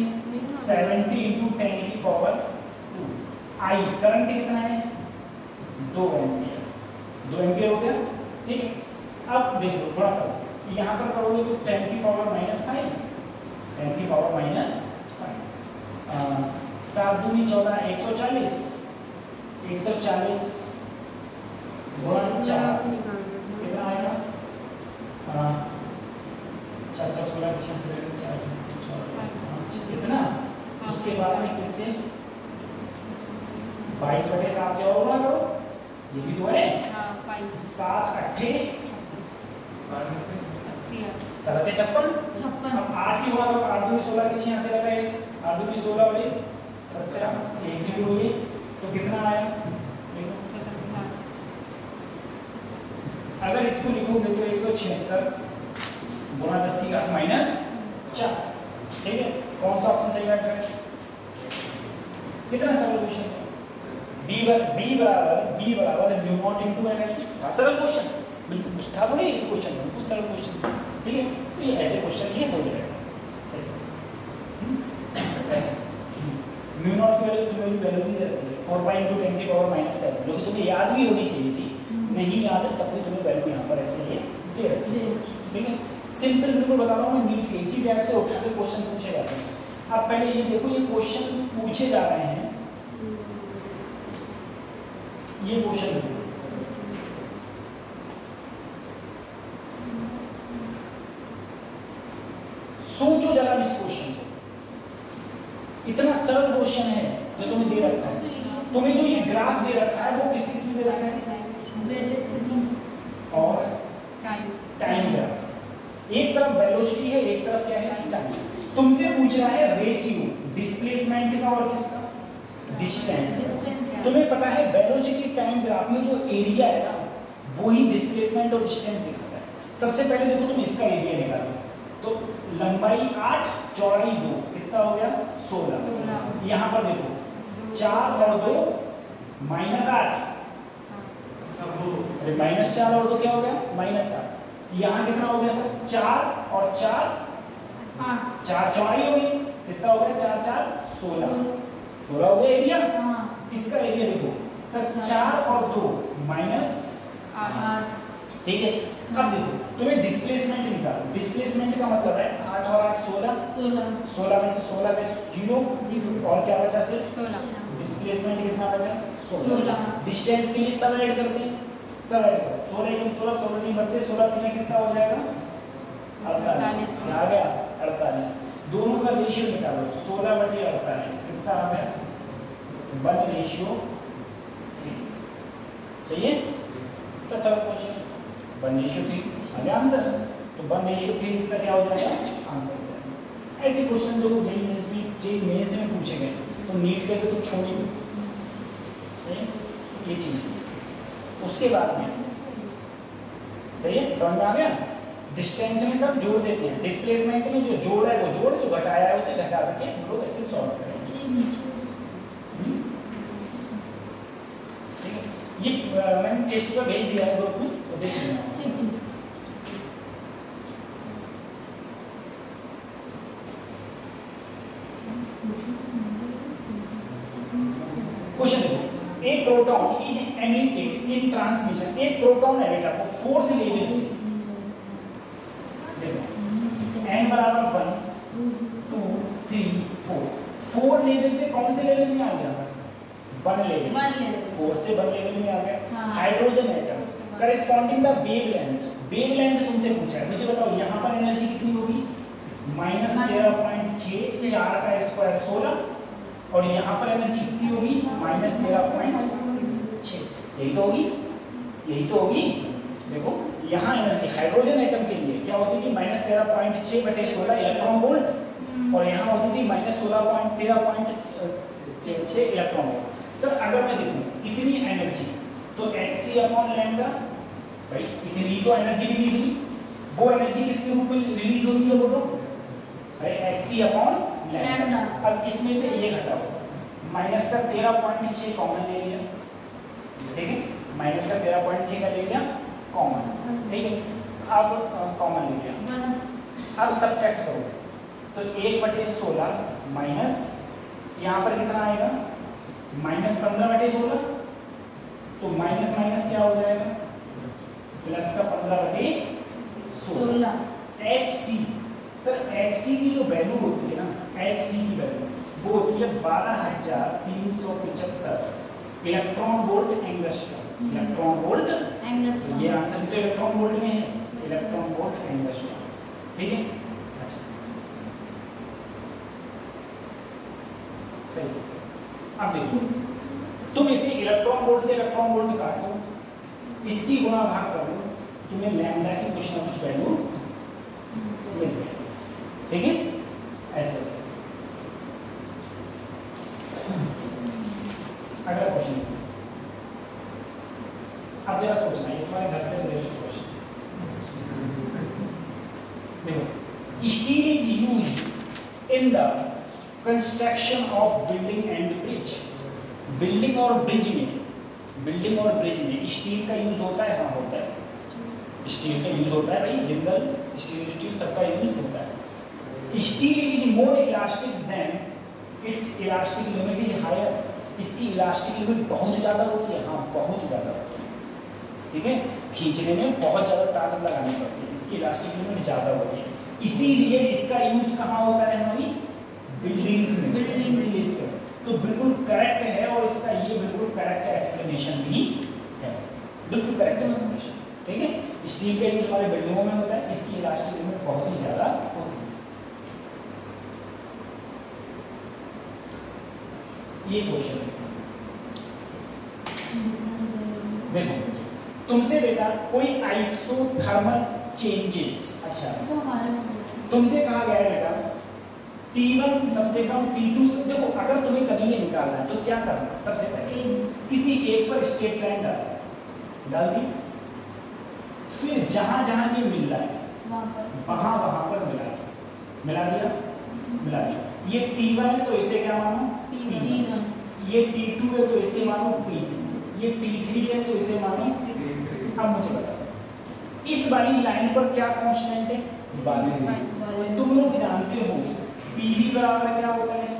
70 × 10⁻²। I करंट कितना है? 2 एम्पियर। 2 एम्पियर हो गया। ठीक है, अब देखो थोड़ा करो, यहाँ पर करोगे तो 10⁻⁻5, 10⁻⁻5, 7 दूनी 14, 140, 140 × 4 कितना आएगा? 4 4 16 कितना? उसके बाद में किससे? 22/7 से और गुणा करो, ये भी तो है। 7 8 56। अब 8 की गुणा करो, 8 दूनी 16 के 6 से लगाए, 8 दूनी 16 बड़े 17, 1 जीरो हुए तो कितना आया? अगर इसको लिखोगे तो 176 × 10⁻⁻4। ठीक है, कौन सा ऑप्शन सही बैठ रहा है? कितना सरल क्वेश्चन है। b बराबर म्यू नॉट × n। सरल क्वेश्चन, बिल्कुल कुछ था थोड़ी इस क्वेश्चन में, कुछ सरल क्वेश्चन। ठीक है, तो ये ऐसे क्वेश्चन ये हो जाएगा सही। ऐसे म्यू नॉट की वैल्यू तुम्हें वैल्यू दी जाती है 4π × 10⁻⁷, जो कि तुम्हें याद भी होनी चाहिए थी, नहीं याद है तब भी तुम्हें वैल्यू यहाँ पर ऐसे ये दे रखी है। ठीक है, सिंपल बिल्कुल बता रहा हूँ मैं, नीट के इसी टाइप से उठा के क्वेश्चन पूछे जाते हैं। अब पहले ये देखो, ये क्वेश्चन पूछे जा रहे हैं, ये क्वेश्चन सोचो जरा इस क्वेश्चन को, इतना सरल क्वेश्चन है जो तुम्हें दे रखा है। तुम्हें जो ये ग्राफ दे रखा है वो किस किस में दे रखा है? और टाइम ग्राफ। एक तरफ वेलोसिटी है, एक तरफ क्या है? टाइम। तुमसे पूछ रहा है रेशियो डिस्प्लेसमेंट का और किसका? डिस्टेंस। तुम्हें पता है वेलोसिटी टाइम ग्राफ में जो एरिया है ना, वो ही डिस्प्लेसमेंट और डिस्टेंस दिखाता है। सबसे पहले देखो तुम इसका एरिया निकालो, तो लंबाई 8 चौड़ाई 2 कितना हो गया? 16। यहाँ पर देखो 4 और 2 -8, अरे -4 और 2 क्या हो गया? -8। यहाँ कितना हो गया सर? 4 और 4 4 चौड़ाई हो गई, कितना हो गया? 4 4 16 हो गया एरिया। इसका एरिया देखो सर 4 और 2 -8। ठीक है, अब देखो तुम्हें डिस्प्लेसमेंट निकालो। डिस्प्लेसमेंट का मतलब है 8 और 8 16 में से 16 में 0 और क्या बचा? सिर्फ 16। डिस्प्लेसमेंट कितना बचा? 16। डिस्टेंस के लिए सब ऐड करते हैं, सब ऐड करो। 16 × 16 16 नहीं बनते, 16 3 कितना हो जाएगा? 48। आ गया 48। दोनों का रेशियो निकालो, 16/48 कितना आ गया? 1:3। चाहिए तो सब क्वेश्चन 1:3 आ गया आंसर। तो 1:3 इसका क्या हो जाएगा? आंसर हो जाएगा। ऐसे क्वेश्चन जो मेंस में पूछे गए तो नीट के तो छोड़ ही दो ये चीज। उसके बाद में चाहिए, समझ में आ गया? डिस्टेंस में सब जोड़ देते हैं, डिस्प्लेसमेंट में जो जोड़ है वो जोड़, जो घटाया है उसे घटा करके हम लोग ऐसे सॉल्व करेंगे। ठीक है, ये मैंने टेस्ट पर भेज दिया है ग्रुप में, तो देख लेना। क्वेश्चन देखो, एक proton is emitted in transmission, एक प्रोटॉन है बेटा वो फोर्थ लेवल से, देखो n बराबर 1 2 3 4, 4 लेवल से कौन से लेवल में आ गया? 1 लेवल, 4 से 1 लेवल में आ गया। Hydrogen atom corresponding the wavelength तुमसे पूछा है, मुझे बताओ यहाँ पर एनर्जी कितनी होगी? -13.6, 4 का स्क्वायर 16, और यहाँ पर एनर्जी कितनी होगी? -13.6, यही तो होगी, यही तो होगी। देखो यहाँ एनर्जी हाइड्रोजन एटम के लिए क्या होती थी? -13.6/16 इलेक्ट्रॉन वोल्ट, और यहाँ होती थी -13.6 इलेक्ट्रॉन वोल्ट। सर अगर मैं देखूँ कितनी एनर्जी, तो hc/λ, भाई इतनी तो एनर्जी रिलीज हुई, वो एनर्जी किसके रूप में रिलीज होती है? बोलो भाई hc/λ। अब इसमें से ये घटाओ, -13.6 कॉमन ले लिया, ठीक है, -13.6 का ले लिया कॉमन, ठीक है, अब कॉमन ले लिया, अब सब्ट्रैक्ट करो, तो 1/16 माइनस यहाँ पर कितना आएगा? -15/16, तो माइनस माइनस क्या हो जाएगा? प्लस का 15/16। hc, सर hc की जो वैल्यू होती है ना, hc की वैल्यू वो होती है 12,375 electron volt angstrom. Electron volt angstrom, ये आंसर तो इलेक्ट्रॉन वोल्ट में है, इलेक्ट्रॉन वोल्ट एंगस्ट्रॉम, ठीक है। अच्छा सही, अब देखिए तुम इसे इलेक्ट्रॉन वोल्ट से इलेक्ट्रॉन वोल्ट काटो, इसकी गुणा भाग कर दो, तुम्हें लैम्डा की कुछ ना कुछ वैल्यू मिल जाएगी, ठीक है, ऐसे होता है। अगला क्वेश्चन, अब जरा सोचना, ये तुम्हारे घर से रिलेटेड क्वेश्चन। देखो, steel is used in the construction of building and bridge. Building और ब्रिज में, बिल्डिंग और ब्रिज में स्टील का यूज होता है? हाँ होता है, स्टील का यूज होता है भाई, जिंदल स्टील सबका यूज होता है। Steel is more elastic than its elastic limit is higher, इसकी इलास्टिक लिमिट बहुत ज़्यादा होती है, हाँ बहुत ज़्यादा होती है, ठीक है, खींचने में बहुत ज़्यादा ताकत लगानी पड़ती है, इसकी इलास्टिक लिमिट ज़्यादा होती है, इसीलिए इसका यूज कहाँ होता है? हमारी बिल्डिंग्स में, इसीलिए इसका तो बिल्कुल करेक्ट है, और इसका ये बिल्कुल करेक्ट एक्सप्लेनेशन भी है, बिल्कुल करेक्ट एक्सप्लेनेशन, ठीक है। स्टील का यूज हमारे बिल्डिंगों में होता है, इसकी इलास्टिक लिमिट बहुत ही ज़्यादा होती है। ये क्वेश्चन देखो, तुमसे बेटा कोई आइसोथर्मल चेंजेस, अच्छा तो हमारे तुमसे कहा गया है बेटा T1 सबसे कम, T2 से, देखो अगर तुम्हें कभी ये निकालना है तो क्या करना? सबसे पहले किसी एक पर स्ट्रेट लाइन डाल दी, फिर जहां जहां ये मिल रहा है वहां वहां पर मिला दिया। ये T1 है तो इसे क्या मानो? T1। ये T2 है तो इसे मानो T2। ये T3 है तो इसे मानो। अब मुझे बताओ इस वाली लाइन पर क्या कांस्टेंट है? वाल्यूम। तुम लोग जानते हो PV बराबर क्या होता है?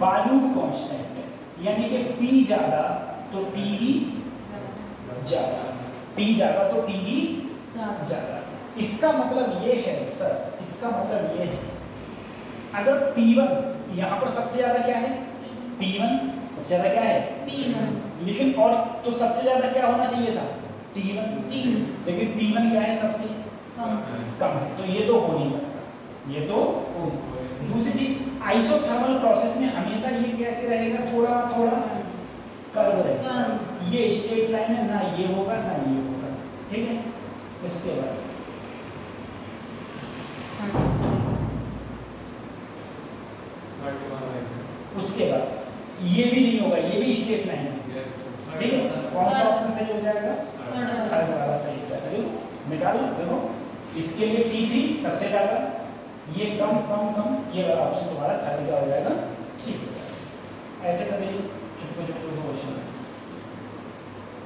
वाल्यूम कांस्टेंट है, यानी कि P ज्यादा तो PV ज्यादा, P ज्यादा तो PV ज्यादा। इसका मतलब ये है सर, इसका मतलब ये है अगर P1 यहाँ पर सबसे ज्यादा क्या है? P1 सबसे ज्यादा क्या है? P1। लेकिन और तो सबसे ज्यादा क्या होना चाहिए था? T1। लेकिन T1 क्या है? सबसे कम है, तो ये तो हो नहीं सकता, ये तो हो नहीं सकता। दूसरी चीज आइसोथर्मल प्रोसेस में हमेशा ये कैसे रहेगा? थोड़ा थोड़ा कर्व रहेगा, ये स्ट्रेट लाइन है, ना ये होगा ना ये होगा, ठीक है। इसके बाद उसके बाद ये भी नहीं होगा, ये भी स्ट्रेट लाइन है, ठीक है। कौन सा ऑप्शन सही हो जाएगा? थर्ड वाला सही हो जाएगा। देखो निकालो, देखो इसके लिए T3 सबसे ज्यादा, ये कम कम कम, ये वाला ऑप्शन तुम्हारा खाली का हो जाएगा, ठीक हो जाएगा। ऐसे कर देखिए छोटे छोटे क्वेश्चन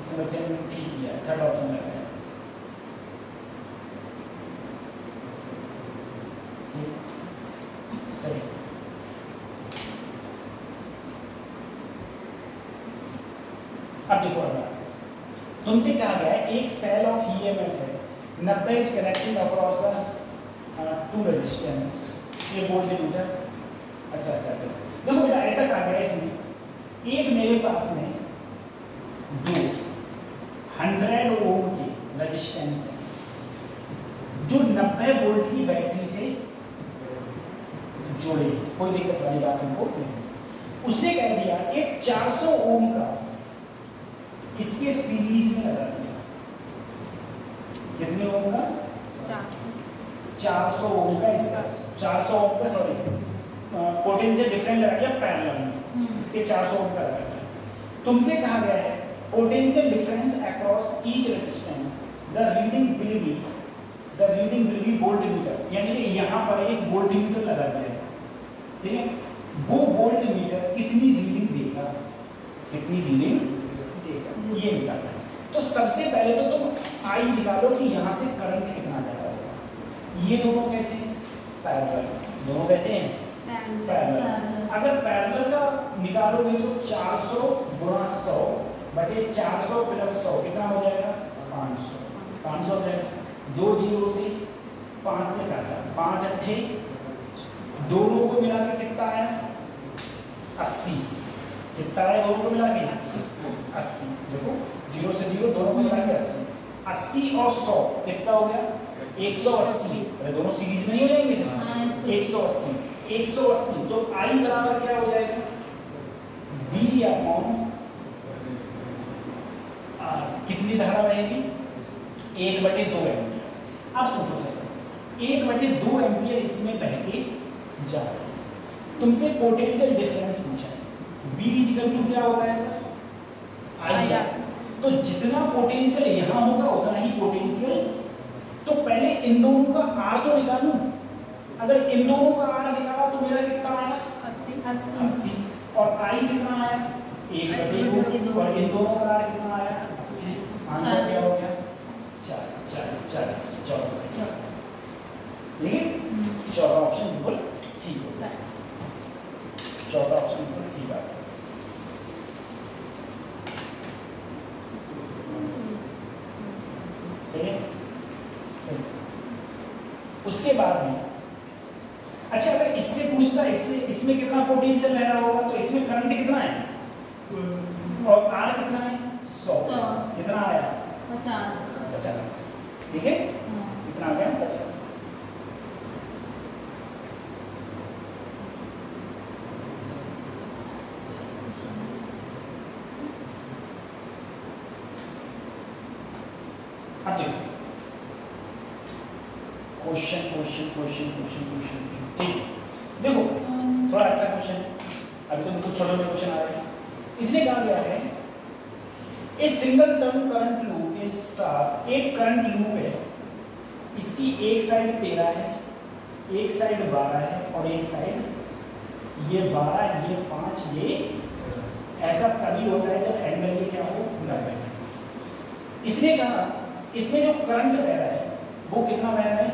इसमें बच्चे ने ठीक किया, थर्ड ऑप्शन लगाया। सही। अब देखो अगला तुमसे कहा गया है एक सेल ऑफ EMF है 90 is connecting across the two resistance, ये वोल्ट मीटर। अच्छा देखो बेटा ऐसा कहा गया है इसमें एक मेरे पास में दो 100 ओम के रेजिस्टेंस है जो 90 वोल्ट की बैटरी से जोड़े, कोई दिक्कत वाली बात हमको नहीं। उसने कह दिया एक 400 ओम का इसके सीरीज में लगा दिया, कितने ओम का? 400 ओम का, इसका 400 ओम का सॉरी पोटेंशियल डिफरेंस लगा दिया पैरेलल में, इसके 400 ओम का लगा दिया। तुमसे कहा गया है potential difference across each resistance the reading will be volt meter, यानी कि यहाँ पर एक वोल्ट मीटर लगा दिया है, ठीक है। वो वोल्ट मीटर कितनी रीडिंग देगा, कितनी रीडिंग देगा ये निकालना है। तो सबसे पहले तो तुम आई निकालो कि यहाँ से करंट कितना जा रहा होगा। ये दोनों कैसे हैं? पैरेलल। दोनों कैसे हैं? पैरेलल। अगर पैरेलल का निकालोगे तो 400 गुणा 100 बटे 400 प्लस 100 कितना हो जाएगा? 500 हो जाएगा। 2 जीरो से 5 से काटा, 5 अट्ठे, दोनों को मिला के कितना है? 80। कितना है दोनों को मिला के? 80। देखो जीरो से जीरो दोनों को मिला के 80। 80 और 100 कितना हो गया? 180। अरे दोनों सीरीज में नहीं हो जाएंगे फिर? 180 180 तो आई बराबर क्या हो जाएगा? बी अपॉन कितनी धारा रहेगी? 1/2 एम्पियर। अब सोचो सर 1/2 एम्पियर इसमें बह के जा रहा है। तुमसे पोटेंशियल डिफरेंस पूछा है, B = क्या होता है सर? I। तो जितना पोटेंशियल यहाँ होगा उतना ही पोटेंशियल, तो पहले इन दोनों का R तो निकालूं। अगर इन दोनों का R निकाला तो मेरा कितना आया? 80। और I कितना आया? 1/2। और इन दोनों का R कितना आया? 80। आंसर क्या हो गया? 40 14। लेकिन चौथा ऑप्शन बिल्कुल ठीक होता है, चौथा ऑप्शन बिल्कुल ठीक है। सही। उसके बाद में अच्छा अगर इससे पूछता इसमें कितना पोटेंशियल रह रहा होगा तो इसमें करंट कितना है और आर कितना है? 100। कितना आया? 50। ठीक है, कितना आ गया? 50। अब देखो क्वेश्चन ठीक है। देखो थोड़ा अच्छा क्वेश्चन है, अभी तो बिल्कुल छोटे छोटे क्वेश्चन आ रहे हैं। इसने कहा गया है इस सिंगल टर्म करंट लूप के साथ एक करंट लूप है, इसकी एक साइड 13 है, एक साइड 12 है और एक साइड ये 12 ये 5 ये। ऐसा तभी होता है जब एंगल ये क्या हो 90। इसने कहा इसमें जो करंट बह रहा है वो कितना बह रहा है?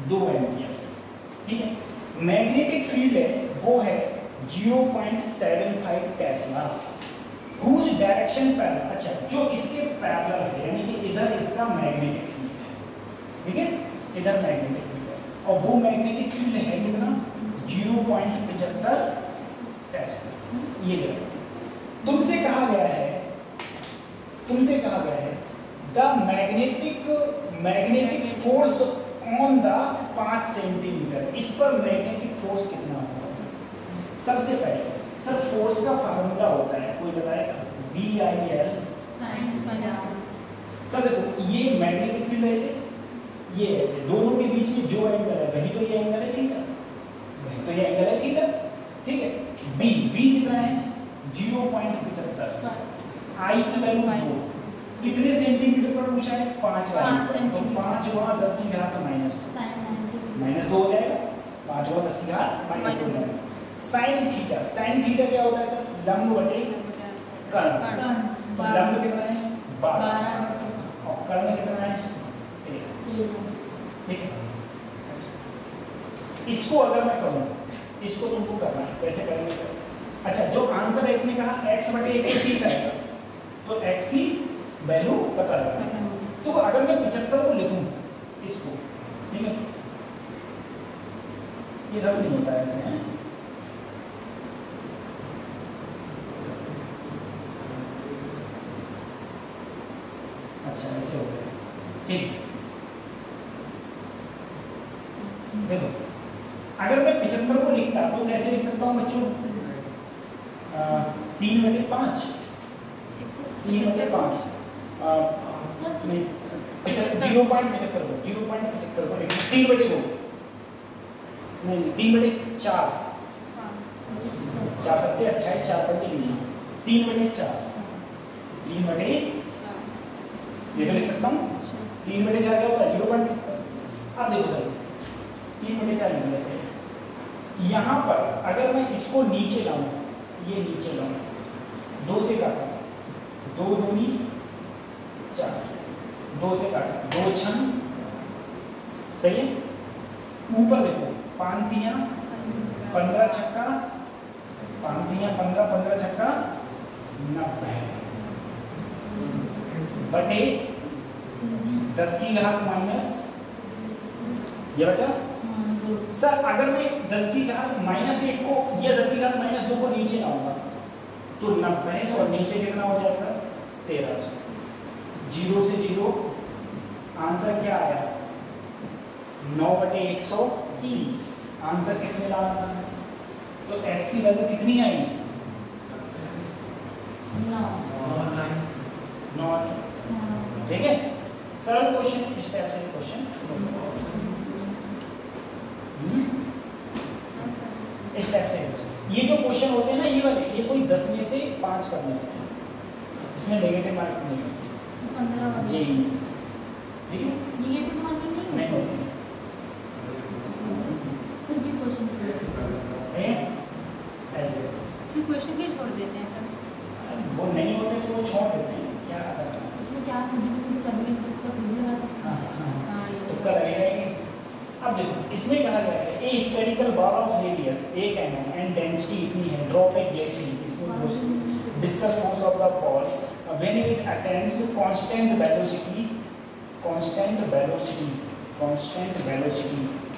2 एम्पियर। ठीक है, मैग्नेटिक फील्ड है वो है 0.75 टेस्ला, हुज डायरेक्शन पैरेलल। अच्छा जो इसके पैरेलल है यानी कि इधर इसका मैग्नेटिक फील्ड है, ठीक है, इधर मैग्नेटिक फील्ड है और वो मैग्नेटिक फील्ड है कितना? 0.75 टेस्ला। ये देखो तुमसे कहा गया है the magnetic force on the 5 centimetre, इस पर मैग्नेटिक फोर्स कितना होगा? सबसे पहले सर फोर्स का फार्मूला होता है, कोई बताएगा? BIL सर देखो ये मैग्नेटिक फील्ड ऐसे, ये ऐसे, दोनों के बीच में जो एंगल है वही तो ये एंगल है, ठीक है, वही तो ये एंगल है, ठीक है, ठीक है। B कितना है? 0.75, I की वैल्यू 2, कितने सेंटीमीटर पर पूछा है? 5 5 तो सेंटीमीटर। 5 गुणा 10 की घात माइनस साइन 90 माइनस 2 हो जाएगा। 5 गुणा 10 की घात माइनस 2 हो जाएगा। साइन थीटा, साइन थीटा क्या होता है सर? लंब बटे कर्ण। कर्ण लंब कितना है? 12 12 और कर्ण कितना है? 13। 13 ठीक है। अच्छा, इसको अगर मैं करूँ, इसको तुमको करना है, कैसे करेंगे सर? अच्छा, जो आंसर है इसमें कहा x बटे 130 आएगा, तो x की वैल्यू पता लगाना। तो अगर मैं 75 को लिखूं इसको, ठीक है, ये रफ नहीं होता है ऐसे हैं। अच्छा ऐसे हो गया, ठीक। देखो, अगर मैं 75 को लिखता तो कैसे लिख सकता हूँ बच्चों? 3 बटे 5, 3 बटे 5 नहीं 0.75 को लिखना, 3 बटे 2 नहीं 3 बटे 4, 4 सत्ते 28, 4 बटे 20, 3 बटे 4, 3 बटे ये तो लिख सकता हूँ। 3 बटे 4 क्या होता है? 0.75। अब देखो सर, 3 बटे 4 लिख लेते हैं। यहाँ पर अगर मैं इसको नीचे लाऊं, ये नीचे लाऊं, 2 से काटा, 2 दूनी 4, 2 से काटा, 2 छन, सही है। ऊपर देखो, 5 तियां 15 छक्का, 5 तियां 15, 15 छक्का 90 बटे 10 की घात माइनस, ये बचा। सर अगर मैं 10 की घात माइनस 1 को या 10 की घात माइनस 2 को नीचे लाऊंगा तो 90 और नीचे कितना हो जाएगा? 1300। 0 से 0 आंसर क्या आया? 9 बटे 130। आंसर किसमें लाना है? तो x की वैल्यू कितनी आई? 9। ठीक है, सरल क्वेश्चन, इस टाइप से क्वेश्चन इस टाइप से। ये जो क्वेश्चन होते हैं ना, ये वाले, ये कोई 10 में से 5 करने होते हैं, इसमें नेगेटिव मार्क नहीं होती। 15 जी ठीक है, नेगेटिव मार्किंग नहीं होती फिर भी क्वेश्चन है ऐसे। फिर क्वेश्चन क्यों छोड़ देते हैं सर? वो नहीं होते तो वो छोड़ देते हैं, क्या करना है? उसमें क्या फिजिक्स में तो कभी तुक्का फिर भी लगा सकते हाँ, हैं। हाँ, हाँ, ये तुक्का लगेगा ही नहीं। अब देखो, इसमें कहा गया है ए spherical ball of radius 1 mm and density इतनी है, ड्रॉप ए ग्लेशियर शीट, इसमें discuss force of the ball when it attains constant velocity,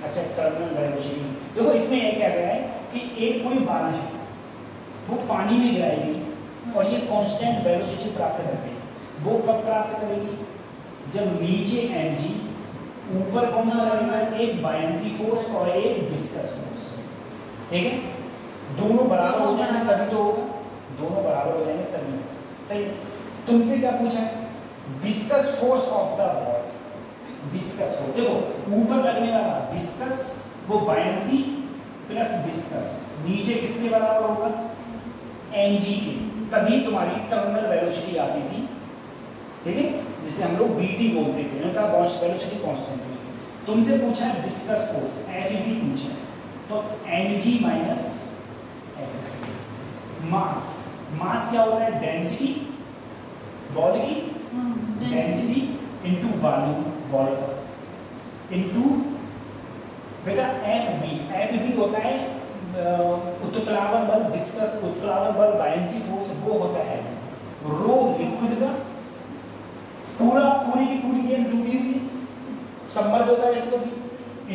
अच्छा टर्मिनल वेलोसिटी। देखो इसमें ये क्या गया है कि एक कोई बाल है, वो पानी में गिराई गई और ये कांस्टेंट वेलोसिटी प्राप्त करती है। वो कब प्राप्त करेगी? जब नीचे mg, ऊपर कौन सा लगेगा? एक बायंसी फोर्स और एक डिस्कस फोर्स। ठीक है, दोनों बराबर हो जाएंगे तभी तो होगा, दोनों बराबर हो जाएंगे तभी। सही। तुमसे क्या पूछा है? Discuss force of the ball, discuss force. देखो ऊपर लगने वाला डिस्कस, वो बायंसी प्लस डिस्कस, नीचे किसके बराबर होगा? mg के, तभी तुम्हारी टर्मिनल वेलोसिटी आती थी। ठीक है, जिसे हम लोग बीटी बोलते थे, उनका वेलोसिटी कांस्टेंट है। तुमसे पूछा है डिस्कस फोर्स, एफ पूछा है, तो mg माइनस मास। मास क्या होता है? डेंसिटी, बॉल की डेंसिटी इनटू वॉल्यूम बॉल का, इनटू बेटा एफ होता है उत्प्लावन बल, डिस्कस उत्प्लावन बल, बायंसी फोर्स वो होता है रो लिक्विड का, पूरी की पूरी गेंद डूबी हुई सबमर्ज होता है वैसे कभी,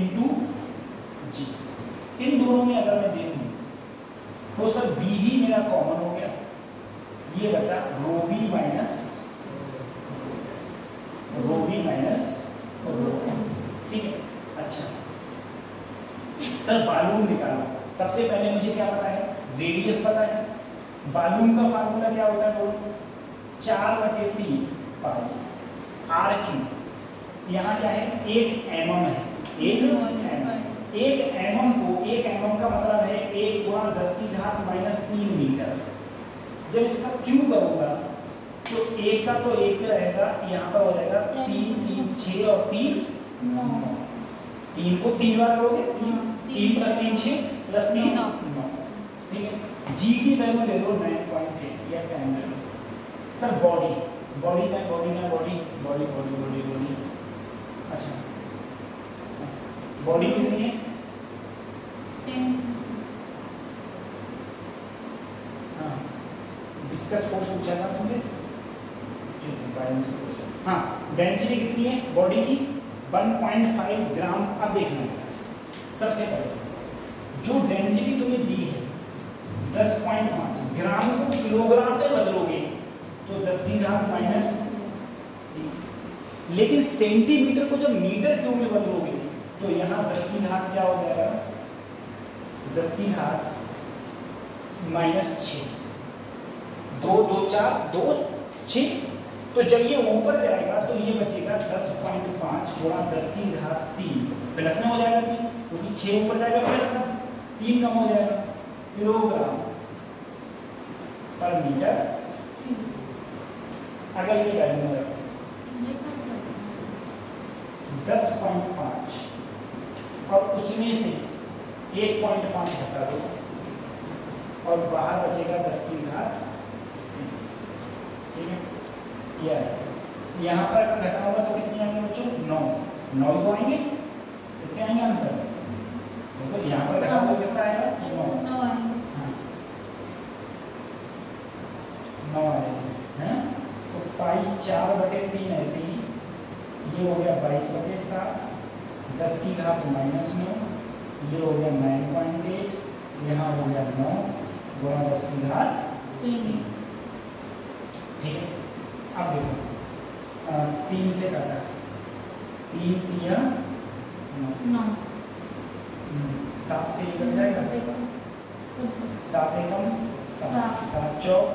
इनटू जी। इन दोनों में अगर मैं देखूं तो सर बीजी मेरा कॉमन हो गया, ये बचा रो बी माइनस रो। ठीक है, अच्छा सर बालून निकालो। सबसे पहले मुझे क्या पता है? रेडियस पता है। बालून का फार्मूला क्या होता है? बोलो 4/3 पाई आर क्यू। यहाँ क्या है? 1 mm है, 1 mm को 1 mm का मतलब है 1 × 10⁻³ मीटर। जब इसका क्यू करूँगा तो एक का तो एक रहेगा, यहाँ पर हो जाएगा 3 3 6 और 3 9। 3 को 3 बार करोगे, 3 + 3 6 + 3 9। ठीक है, जी की वैल्यू ले लो 9.8 या 10 ले लो। सर बॉडी अच्छा बॉडी कितनी है? 10। हाँ डिस्कस फोर्स पूछा था तुमसे, बैलेंस फोर्स। हाँ डेंसिटी कितनी है बॉडी की? 1.5 ग्राम। अब देखना सबसे पहले जो डेंसिटी तुम्हें दी है 10.5 ग्राम को किलोग्राम में बदलोगे तो 10⁻⁻, लेकिन सेंटीमीटर को जब मीटर क्यूब में बदलोगे तो यहाँ 10⁻⁻ क्या हो जाएगा? 10⁻⁻⁶। 2 2 4 2 6। तो जब ये ऊपर जाएगा तो ये बचेगा 10.5 × 10⁻³ प्लस में हो जाएगा 3, क्योंकि 6 ऊपर जाएगा प्लस में, 3 कम हो जाएगा, किलोग्राम पर मीटर। अगर ये वैल्यू में रखो 10.5 और उसमें से 1.5 हटा दो और बाहर बचेगा 10⁻⁻। ठीक है, यहाँ पर अगर घटा होगा तो कितने आएंगे बच्चों? 9 तो आएंगे। कितने आएंगे आंसर? तो यहाँ पर घटा होगा कितना आएगा? 9। हाँ 9 आएगा। तो पाई 4/3 ऐसे ही, ये हो गया 22/7, 10⁻⁻⁹, ये हो गया 9.8, यहाँ हो गया 9 × 10⁻⁻। ठीक है, अब देखो 3 से काटा, 3 3 9, 7 से ये कट जाएगा, 7 एकम 7, 7 चौक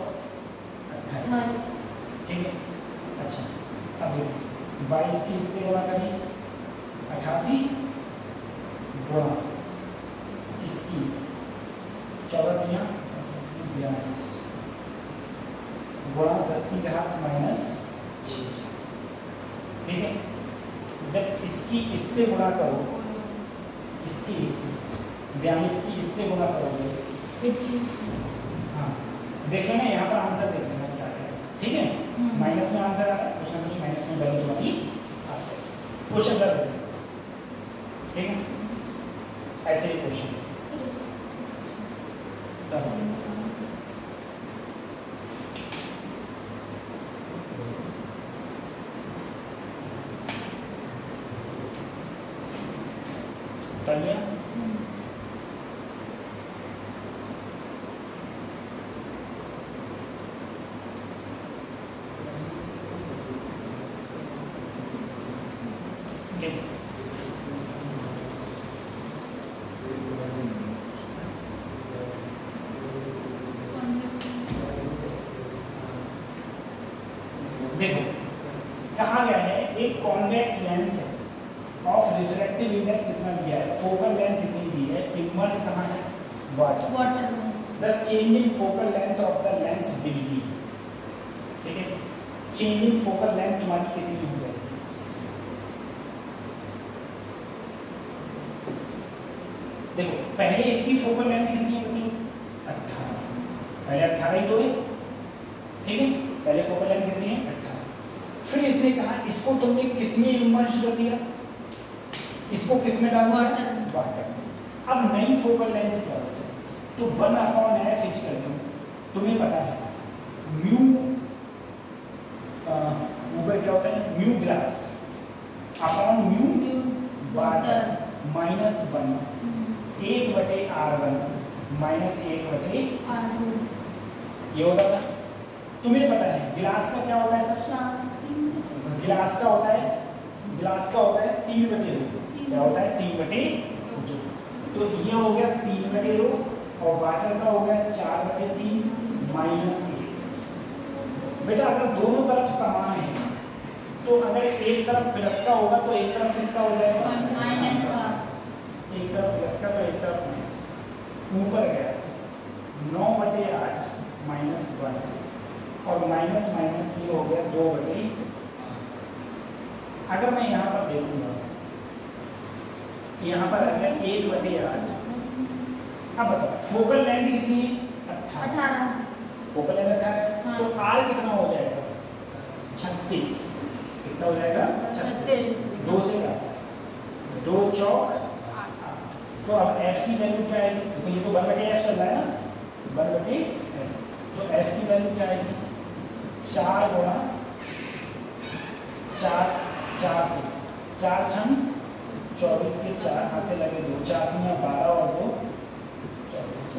28। ठीक है, अच्छा अब देखो 22 की इससे गुणा करें 88 गुणा इसकी 14 गुणा 10⁻⁻�6। ठीक है, जब इसकी इससे गुणा करो, इसकी इससे 42 की इससे गुणा करोगे, हाँ देख लेना यहाँ पर आंसर देख लेना क्या है। ठीक है, माइनस में आंसर आ रहा है, कुछ ना कुछ माइनस में वैल्यू तुम्हारी आता है। क्वेश्चन कर वैसे, ठीक है, ऐसे ही क्वेश्चन कर लिया। देखो कहा गया है एक कॉन्वेक्स लेंस है ऑफ रिफ्रैक्टिव इंडेक्स इतना दिया है, फोकल लेंथ इतनी दी है, इमर्स कहाँ है? Water. The change in focal length of the lens will be. ठीक है, चेंज इन फोकल लेंथ तुम्हारी कितनी हो जाएगी? देखो पहले इसकी फोकल लेंथ कितनी है बच्चों? 18। पहले 18 ही तो है। ठीक है, पहले फोकल लेंथ कितनी है? 18। फिर इसने कहा इसको तुमने किस में इमर्ज कर दिया? इसको किस में डालना है? वाटर। अब नई फोकल लेंथ क्या होती है? तो 1/f फिक्स कर दो। तुम्हें पता है म्यू ऊपर क्या होता है? Mu glass upon mu water -1 1/r1 -1/r2 ये होता था। तुम्हें पता है गिलास का क्या होता है सर? गिलास का होता है 3/2। क्या होता है? 3/2। तो ये हो गया 3/2 और वाटर का हो गया 4/3 -1। बेटा अगर दोनों तरफ समान है तो अगर एक तरफ प्लस का होगा तो एक तरफ किसका हो जाएगा? माइनस का। एक तरफ प्लस का तो एक तरफ माइनस का। ऊपर गया 9/8 -1 और माइनस माइनस ये हो गया 2/। अगर मैं यहाँ पर देखूंगा, यहाँ पर आ गया 1/8। अब बताओ फोकल लेंथ कितनी है? 18। फोकल लेंथ 18 है, तो आर कितना हो जाएगा? 36। कितना हो जाएगा? 36। 2 से का 2 चौक 8। तो अब एफ की वैल्यू क्या आएगी? देखो ये तो 1/f चल रहा है ना, 1/f। तो एफ की वैल्यू क्या आएगी? 4 गुणा 4 से 4 छन 24 के 4 हाथ से लगे 2, 4 में 12 और 2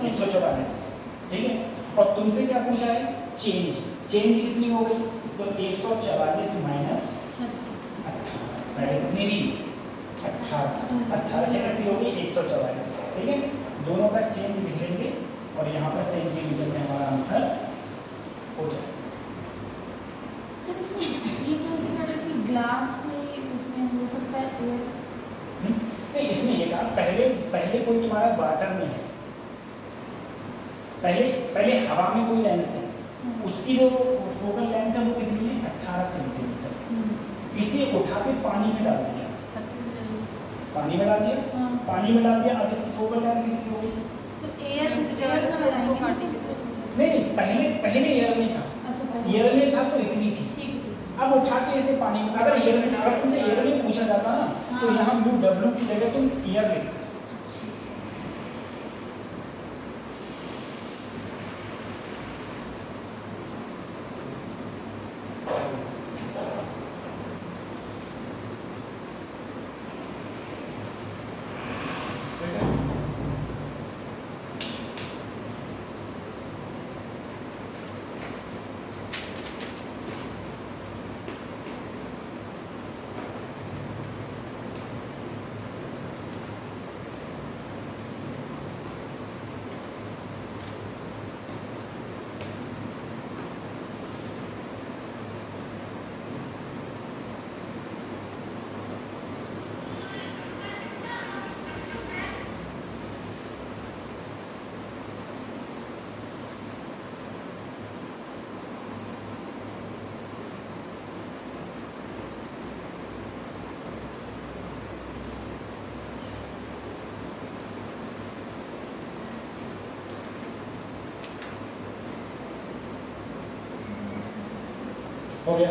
144। ठीक है। और तुमसे क्या पूछा है? चेंज कितनी हो गई? तो 144 माइनस 18, पहले कितनी दी? 18 से कितनी होगी? 144। ठीक है, दोनों का चेंज लिख लेंगे और यहाँ पर सेंटीमीटर में हमारा आंसर हो जाएगा। सर इसमें ये कैसे कह रहे कि ग्लास से उसमें हो सकता है एयर? नहीं, इसमें ये कहा पहले कोई तुम्हारा वाटर में है, पहले हवा में कोई लेंस है, उसकी जो फोकल लेंथ है वो कितनी है? 18 सेंटीमीटर। इसे उठा के पानी में डाल दिया, पानी में डाल दिया। अब इसकी फोकल लेंथ कितनी हो गई? तो एयर को काटेंगे तो नहीं, पहले एयर में था। अच्छा, एयर में था तो इतनी थी। अब उठा के इसे पानी में, अगर तुमसे एयर में पूछा जाता ना तो यहाँ W की जगह तुम एयर लिखो। हो गया?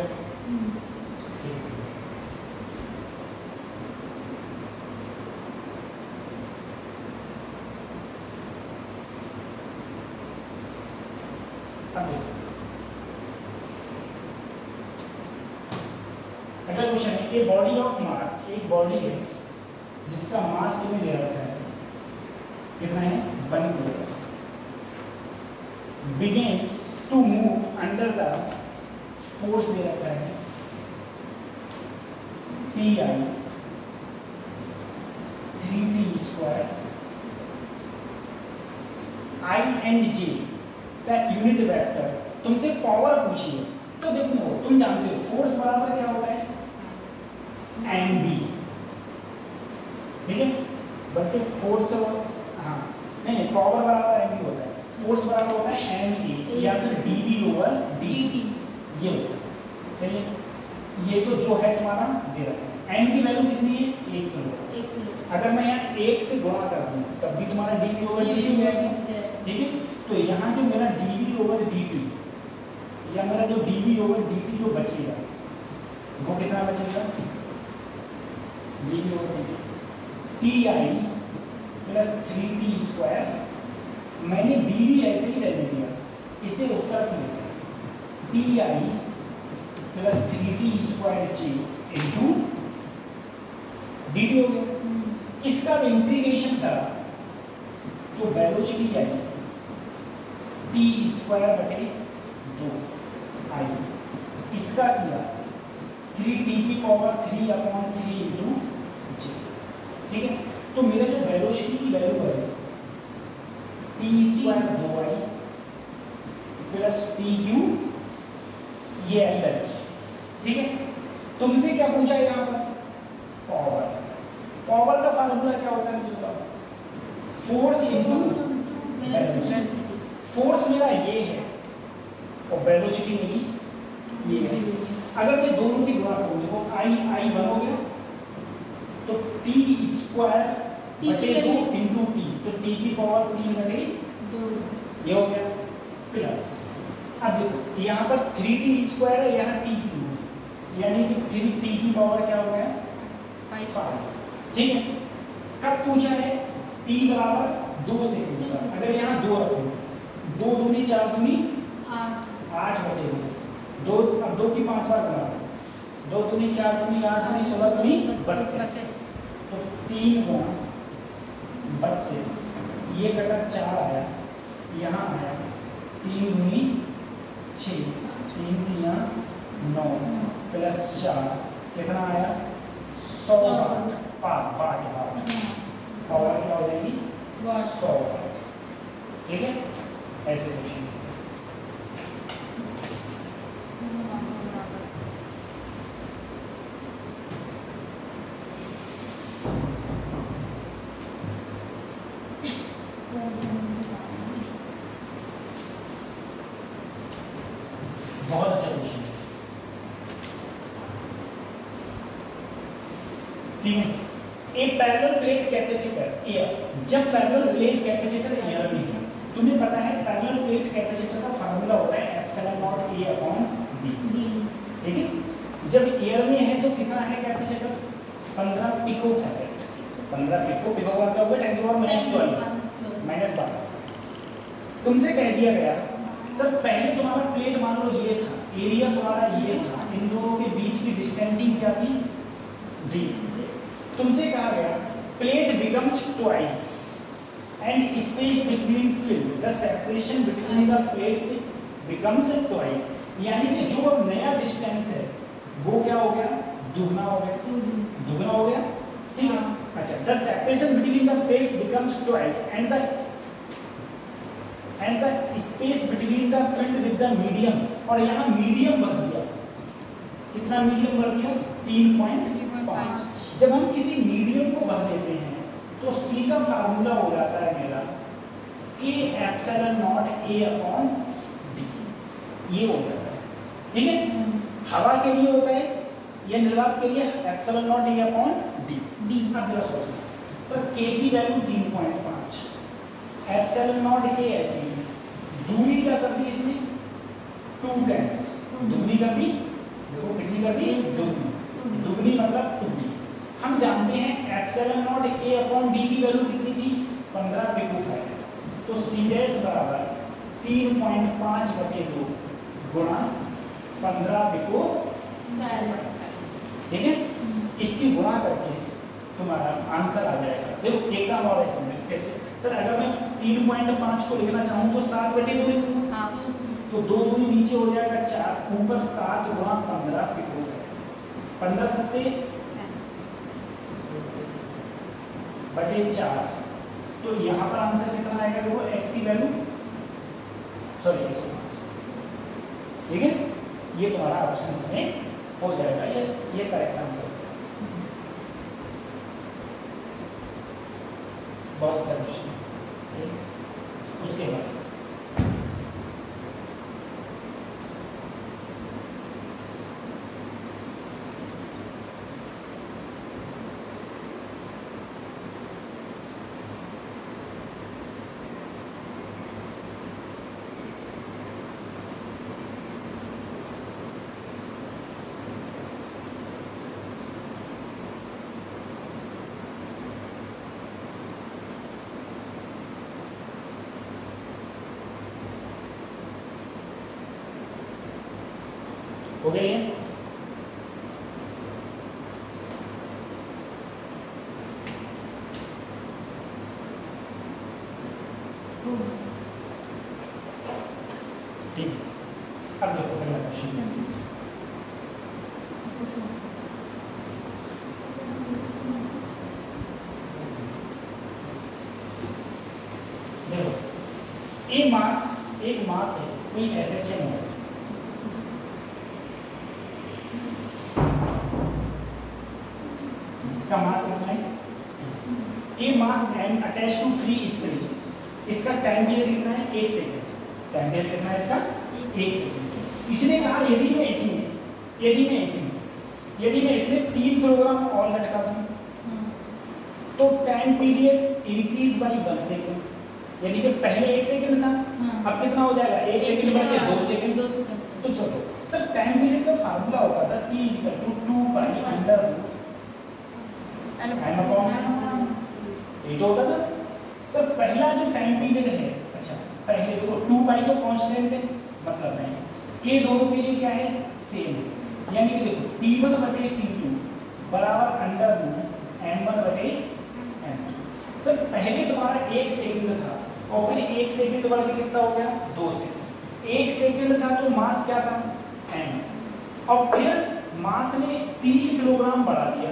अगला क्वेश्चन है, ए बॉडी ऑफ मास, एक बॉडी है जिसका मास तुम्हें दे रखा है, कितना है? 1 kilogram. Begins to move under the force दे रखा है Ti 3t²। I and J का यूनिट वेक्टर। तुमसे पावर पूछिए तो देखो तुम जानते हो फोर्स बराबर क्या होता है? mb। ठीक है, बल्कि फोर्स हाँ नहीं, पावर बराबर mb होता है, फोर्स बराबर होता है ma या फिर dv/dt। ये होता है, सही है। ये तो जो है तुम्हारा दे रखा है। m की वैल्यू कितनी है? 1 किलो। अगर मैं यहाँ 1 से गुणा कर दूँ तब भी तुम्हारा dv/dt हो जाएगा। ठीक है, तो यहाँ जो मेरा dv/dt या मेरा जो dv/dt जो बचेगा वो कितना बचेगा? dv/dt Ti plus 3t²। मैंने dv ऐसे ही रहने दिया, इसे उस तरफ लिखा Ti plus 3t² into dt हो गया। इसका इंटीग्रेशन करा तो वेलोसिटी आई t²/2 आई। इसका किया 3t³ इंटू j। ठीक है, तो मेरा जो वेलोसिटी की वैल्यू है t²/2i प्लस tq, ये आई वेलोसिटी। ठीक है, तुमसे क्या पूछा है यहाँ पर? पावर का फार्मूला क्या होता है? Force into velocity. फोर्स मेरा ये है, और वेलोसिटी मेरी ये है। अगर मैं दोनों की गुणा करूँ, देखो आई वन हो गया तो टी स्क्वायर बटे 2 इंटू टी, तो टी की पावर 3 बटे 2 ये हो गया प्लस, अब देखो यहाँ पर 3t स्क्वायर है, यहाँ टी क्यूब, यानी कि 3t की पावर क्या हो गया 5। ठीक है, कब पूछा है t बराबर 2 से, अगर यहाँ 2 रखो, 2 दूनी 4 दूनी 8 बटे 2, अब 2 की 5 बार बना, 2 दूनी 4 दूनी 8 दूनी 16 दूनी 32, तो 3 गुणा 32, ये कटा 4 आया, यहाँ आया 3 दूनी 6, 3 3 9 प्लस 4 कितना आया 100 पावर क्या हो जाएगी 100। ठीक है, ऐसे क्वेश्चन बहुत अच्छा क्वेश्चन है। ठीक है, एक पैरेलल प्लेट कैपेसिटर एयर, जब पैरेलल प्लेट कैपेसिटर एयर में है, तुम्हें पता है पैरेलल प्लेट कैपेसिटर का फार्मूला होता है epsilon naught A upon B. ठीक है, जब एयर में है तो कितना है कैपेसिटर 15 पिको फैरेड, 15 पिको का क्या होगा 10 की पावर -12। तुमसे कह दिया गया सर पहले तुम्हारा प्लेट मान लो ये था, एरिया तुम्हारा ये था, इन दोनों के बीच की डिस्टेंसिंग क्या थी डी। तुमसे कहा गया plate becomes twice and space between fill the separation between the plates becomes twice, यानी कि जो अब नया डिस्टेंस है वो क्या हो गया दुगना हो गया, दुगना हो गया। ठीक है, अच्छा the separation between the plates becomes twice and the space between the field with the medium, और यहाँ मीडियम भर दिया, कितना मीडियम भर दिया 3.5। जब हम किसी मीडियम को भर देते हैं तो सीधा फार्मूला हो जाता है मेरा कि epsilon naught A upon D, ये हो जाता है। ठीक है, हवा के लिए होता है, ये निर्वात के लिए epsilon naught A upon D. अब जरा सोचो सर के की वैल्यू 3.5, एप्सिलॉन नॉट ए ऐसे ही दूरी क्या कर दी इसमें 2 टाइम्स, दुगनी कर दी, देखो कितनी कर दी दुगनी, दुगनी मतलब 2d। हम जानते हैं epsilon naught A upon D की वैल्यू कितनी थी 15 पिको फैरेड, तो सी डैश बराबर 3.5 बटे 2 गुणा 15 पिको फैरेड। ठीक है, इसकी गुणा करके तुम्हारा आंसर आ जाएगा। देखो एक काम और है कैसे सर, अगर मैं 3.5 को लिखना चाहूँ तो 7 बटे 2 लिखूंगा, तो 2 नीचे हो जाएगा 4, ऊपर 7 गुणा 15 पिको फैरेड, 15 सत्ते बटे 4, तो यहाँ पर आंसर कितना आएगा देखो x की वैल्यू सॉरी 105। ठीक है, ये तुम्हारा ऑप्शन में हो जाएगा, ये करेक्ट आंसर है। बहुत अच्छा क्वेश्चन। उसके बाद हो गए हैं। ठीक, अब देखो पहला क्वेश्चन देखो, एक मास है कोई SHM है, इसका मास कितना है a mass and attach to free spring, इसका टाइम पीरियड कितना है 1 सेकंड, टाइम पीरियड कितना है इसका 1 सेकंड। इसने कहा यदि मैं इसमें 3 प्रोग्राम और लटका दूं तो time period increase by 1 second, यानी कि पहले 1 सेकंड था, अब कितना हो जाएगा 1 सेकंड बढ़ के 2 सेकंड। तो सोचो सर, टाइम पीरियड का फार्मूला होता था t = 2 pi under m upon ये तो होता था सर। पहला जो टाइम पीरियड है, अच्छा पहले देखो 2 पाई तो कांस्टेंट है, मतलब नहीं के दोनों के लिए क्या है सेम है, यानी कि देखो t1 बटे t2 बराबर अंडर m1 बटे m2। सर पहले तुम्हारा 1 सेकंड था और फिर 1 सेकंड बढ़ के कितना हो गया 2 सेकंड। 1 सेकंड था तो मास क्या था m, और फिर मास ने 3 किलोग्राम बढ़ा दिया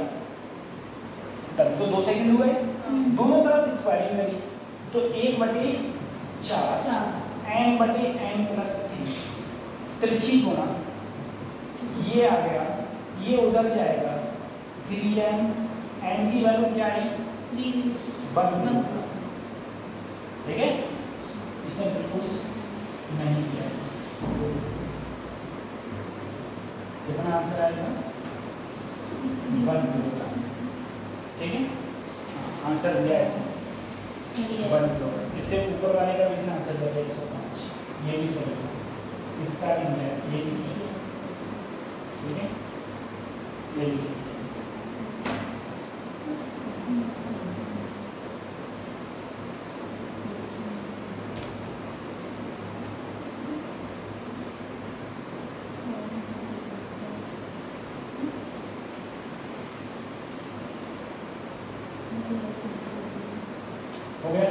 तब तो 2 सेकंड हुए। दोनों तरफ स्क्वायरिंग करी तो 1 बटे 4 m बटे m प्लस 3 त्रिची गुना ये आ गया, ये उधर जाएगा 3m, m की वैल्यू क्या है 1, ठीक है। इसने बिल्कुल नहीं किया, कितना आंसर आएगा 1 किलोग्राम, ठीक है आंसर दिया इसने 1 किलोग्राम। इससे ऊपर वाले का भी इसने आंसर दिया 105, ये भी सही है, इसका भी है, ये भी सही है, ठीक है ये भी सही है। हो गया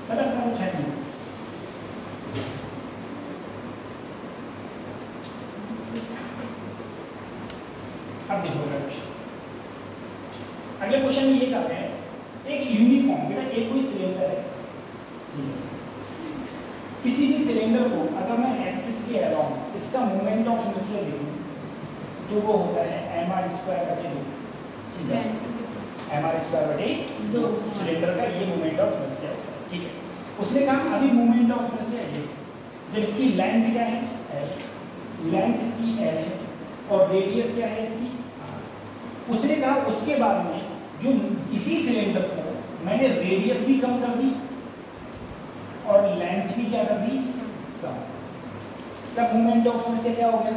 सर, अपना कुछ है नहीं। अब देखो क्वेश्चन, अगले क्वेश्चन में ये कहते हैं एक यूनिफॉर्म, बेटा एक कोई सिलेंडर है, किसी भी सिलेंडर को अगर मैं एक्सिस के अराउंड इसका मोमेंट ऑफ इनर्शिया देखूं तो वो होता है mr² सीधा mr² सिलेंडर का ये मोमेंट ऑफ इनर्शिया होता है, ठीक है। उसने कहा अभी मोमेंट ऑफ इनर्शिया ये जब इसकी लेंथ क्या है l, लेंथ इसकी l है और रेडियस क्या है इसकी r। उसने कहा उसके बाद में जो इसी सिलेंडर को मैंने रेडियस भी कम कर दी और लेंथ भी क्या कर दी कम, तब मोमेंट ऑफ इनर्शिया क्या हो गया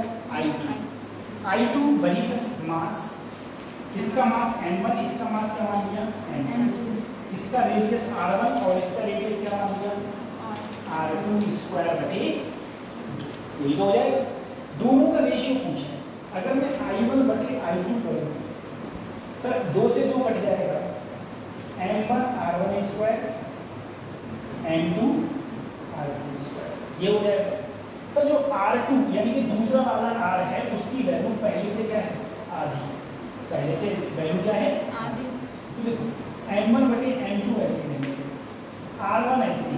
I2 वही सर मास, इसका मास m1, इसका मास क्या मान लिया m2, इसका रेडियस r1 और इसका रेडियस क्या मान लिया r2² बटे 2, यही तो हो जाएगा। दोनों का रेशियो पूछे, अगर मैं I1 बटे I2 करूँ सर 2 से 2 कट जाएगा, m1 r1² m2 r2², ये हो जाएगा। सर जो R2 यानी कि दूसरा वाला R है उसकी वैल्यू पहले से क्या है आधी, पहले से वैल्यू क्या है आधी। तो देखो m1 बटे m2 ऐसे लेंगे, r1 ऐसे,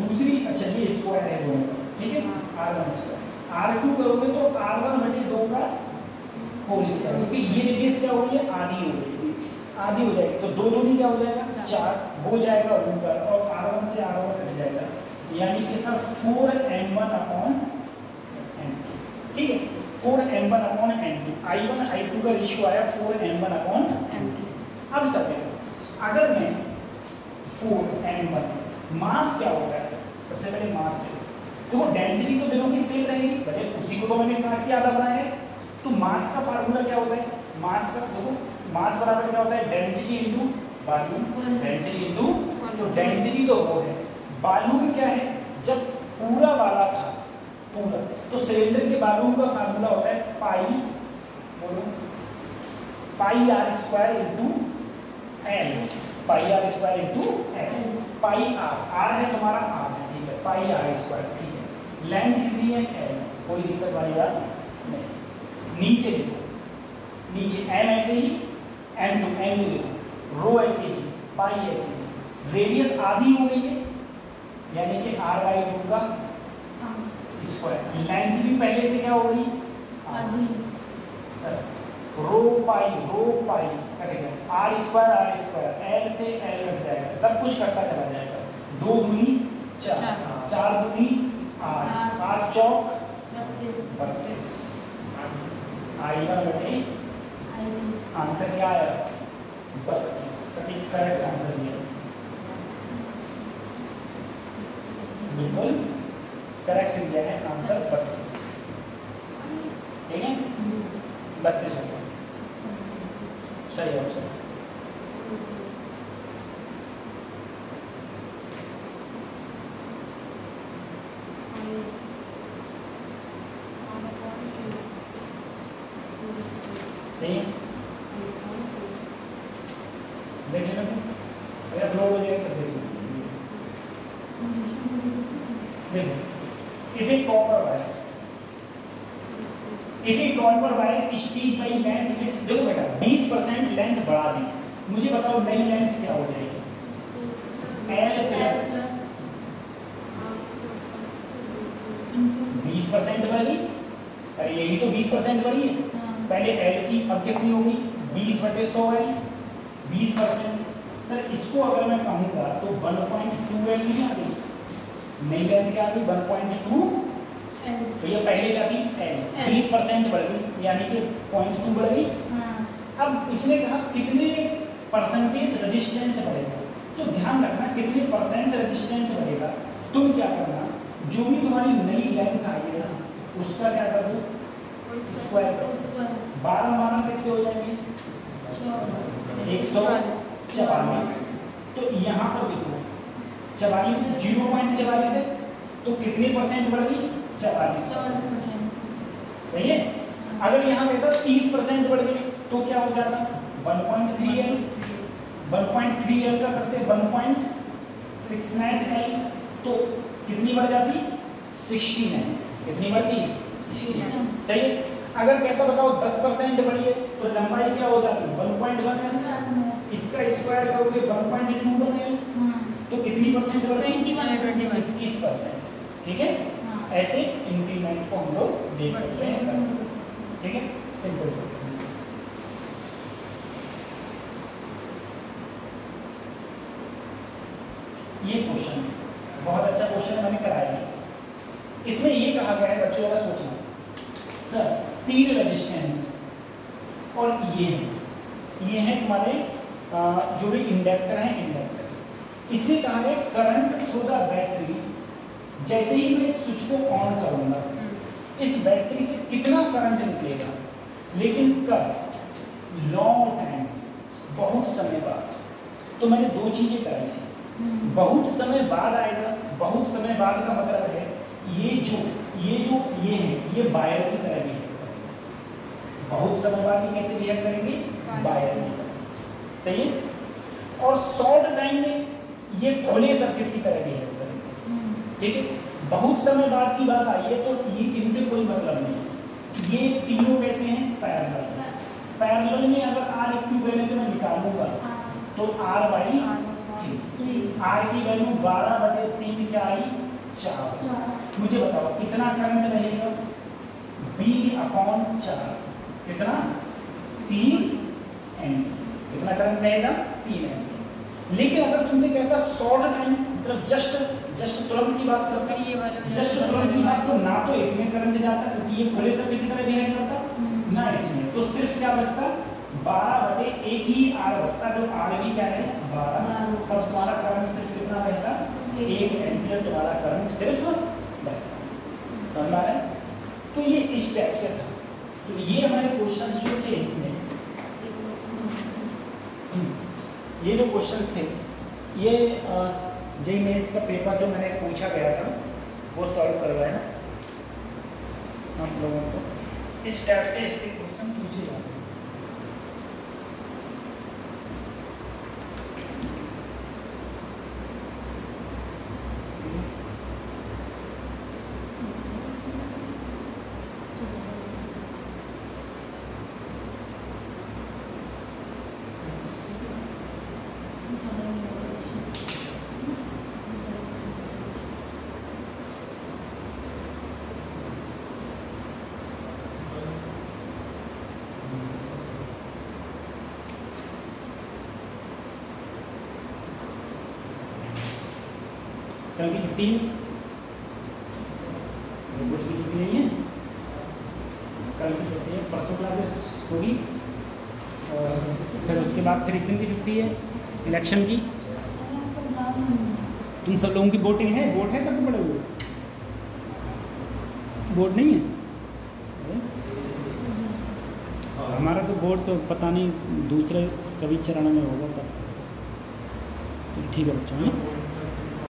दूसरी अच्छा ये स्क्वायर है दोनों का, ठीक है r1², r2 करोगे तो r1 बटे 2 का होल स्क्वायर, क्योंकि ये रेडियस क्या हो रही है आधी हो रही है, आधी हो जाएगी तो 2 दूनी क्या हो जाएगा 4, वो जाएगा ऊपर और r1 से r1 कट जाएगा, यानी कि सर 4m1 अपॉन m2, ठीक है 4m1 upon m2, I1 I2 का रेशियो आया 4m1 अपॉन m2। अब सर अगर मैं 4m1 मास क्या होता है, सबसे पहले मास है तो वो डेंसिटी तो दोनों की सेम रहेगी, भले उसी को तो मैंने काट के आधा बनाया है। तो मास का फार्मूला क्या होता है, मास का देखो मास बराबर क्या होता है density into volume, density into, तो डेंसिटी तो वो है, वॉल्यूम क्या है जब पूरा वाला था पूरा, तो सिलेंडर के वॉल्यूम का फार्मूला होता है पाई, बोलो पाई r² इनटू l, पाई r² इनटू l, पाई r है तुम्हारा r है, ठीक है पाई r², ठीक है। लेंथ कितनी है l, कोई दिक्कत वाली बात नहीं। नीचे देखो, नीचे m ऐसे ही m2 देखो, रो ऐसे ही, पाई ऐसे ही, रेडियस आधी हो गई है यानी कि r/2 का स्क्वायर, लेंथ भी पहले से क्या हो गई आधी, सर रो पाई कट गया, r² l से l कट जाएगा, सब कुछ कटता चला जाएगा, 2 दूनी 4, 4 दूनी 8, 8 चौक 32, I1 बटे आंसर क्या आया 32, करेक्ट आंसर दिया बिल्कुल करेक्ट दिया है आंसर 32, ठीक है 32 होगा सही ऑप्शन। सही है देख लेना अगर अपलोड हो जाएगा तो देख लेना। If a copper wire is stitched by length is देखो बेटा 20% लेंथ बढ़ा दी, मुझे बताओ नई लेंथ क्या हो जाएगी L प्लस 20% बढ़ी, अरे यही तो 20% बढ़ी है, पहले L थी अब कितनी हो गई 20/100 L 20%। सर इसको अगर मैं कहूँगा तो 1.2 L नहीं आ गई, नई लेंथ क्या आ गई 1.2, तो ये पहले क्या थी L 20% बढ़ गई यानी कि 0.2 बढ़ गई। अब इसने कहा कितने परसेंटेज रेजिस्टेंस बढ़ेगा, तो ध्यान रखना कितने परसेंट रेजिस्टेंस बढ़ेगा, तुम क्या करना जो भी तुम्हारी नई लेंथ आई है ना उसका क्या कर दो स्क्वायर करो, 12 कितने हो जाएंगे 144, तो यहाँ पर देखो 44 0.44 है तो कितने परसेंट बढ़ गई 44%, सही है। अगर यहाँ कहता 30% बढ़ गई तो क्या हो जाता 1.3 L, 1.3 L का करते 1.69 L, तो कितनी बढ़ जाती 69, कितनी बढ़ती 69, सही है। अगर कहता बताओ 10% बढ़ी है तो लंबाई क्या हो जाती 1.1 L, इसका स्क्वायर करोगे 1.21 L, तो कितनी परसेंट बढ़ती 21%, ठीक है। ऐसे इंक्रीमेंट को हम लोग देख सकते हैं, ठीक है सिंपल से। ये क्वेश्चन बहुत अच्छा क्वेश्चन मैंने कराया है, इसमें ये कहा गया है बच्चों जरा सोचना सर 3 रेजिस्टेंस और ये है तुम्हारे जो भी इंडक्टर है इंडक्टर, इसलिए कहा है करंट थ्रू द बैटरी, जैसे ही मैं स्विच को ऑन करूंगा इस बैटरी से कितना करंट निकलेगा, लेकिन कब लॉन्ग टाइम बहुत समय बाद। तो मैंने 2 चीजें कराई थी, बहुत समय बाद आएगा, बहुत समय बाद का मतलब है ये है ये वायर की तरह बिहेव करेंगे, बहुत समय बाद ये कैसे बिहेव करेंगे वायर की तरह, सही है। और शॉर्ट टाइम में ये खुले सर्किट की तरह बिहेव करेंगे, ठीक है। बहुत समय बाद की बात आई है तो ये इनसे कोई मतलब नहीं है, ये तीनों कैसे हैं पैरेलल में अगर R इक्विवेलेंट में निकालूंगा तो R/3, R की वैल्यू 12/3 क्या आई 4, मुझे बताओ कितना करंट रहेगा B/4, कितना 3 एम्पीयर, कितना करंट रहेगा 3 एम्पीयर। लेकिन अगर तुमसे कहता शॉर्ट टाइम मतलब जस्ट तुरंत की बात करता, जस्ट तुरंत की बात, तो ना तो इसमें करंट जाता क्योंकि ये खुले सर्किट की तरह बिहेव करता, ना इसमें, तो सिर्फ क्या बचता 12/1 ही R बचता, जो R भी क्या है 12, तब तुम्हारा करंट सिर्फ कितना बहता 1 एम्पीयर तुम्हारा करंट सिर्फ बहता, समझ आ रहा है। तो ये इस टाइप से था, तो ये हमारे क्वेश्चंस जो थे इसमें, ये जो क्वेश्चंस थे ये जेईई मेंस का पेपर जो मैंने पूछा गया था वो सॉल्व करवाया हम लोगों को, इस टाइप से इसके क्वेश्चन पूछे जाते हैं। कल की छुट्टी है, कुछ की छुट्टी नहीं है, कल की छुट्टी है, परसों क्लासेस होगी और फिर उसके बाद फिर एक दिन की छुट्टी है इलेक्शन की। तुम सब लोगों की वोटिंग है, वोट है सबके बड़े हुए, वोट नहीं है? हमारा तो वोट तो पता नहीं दूसरे कभी चरण में होगा तब। तो ठीक है बच्चों।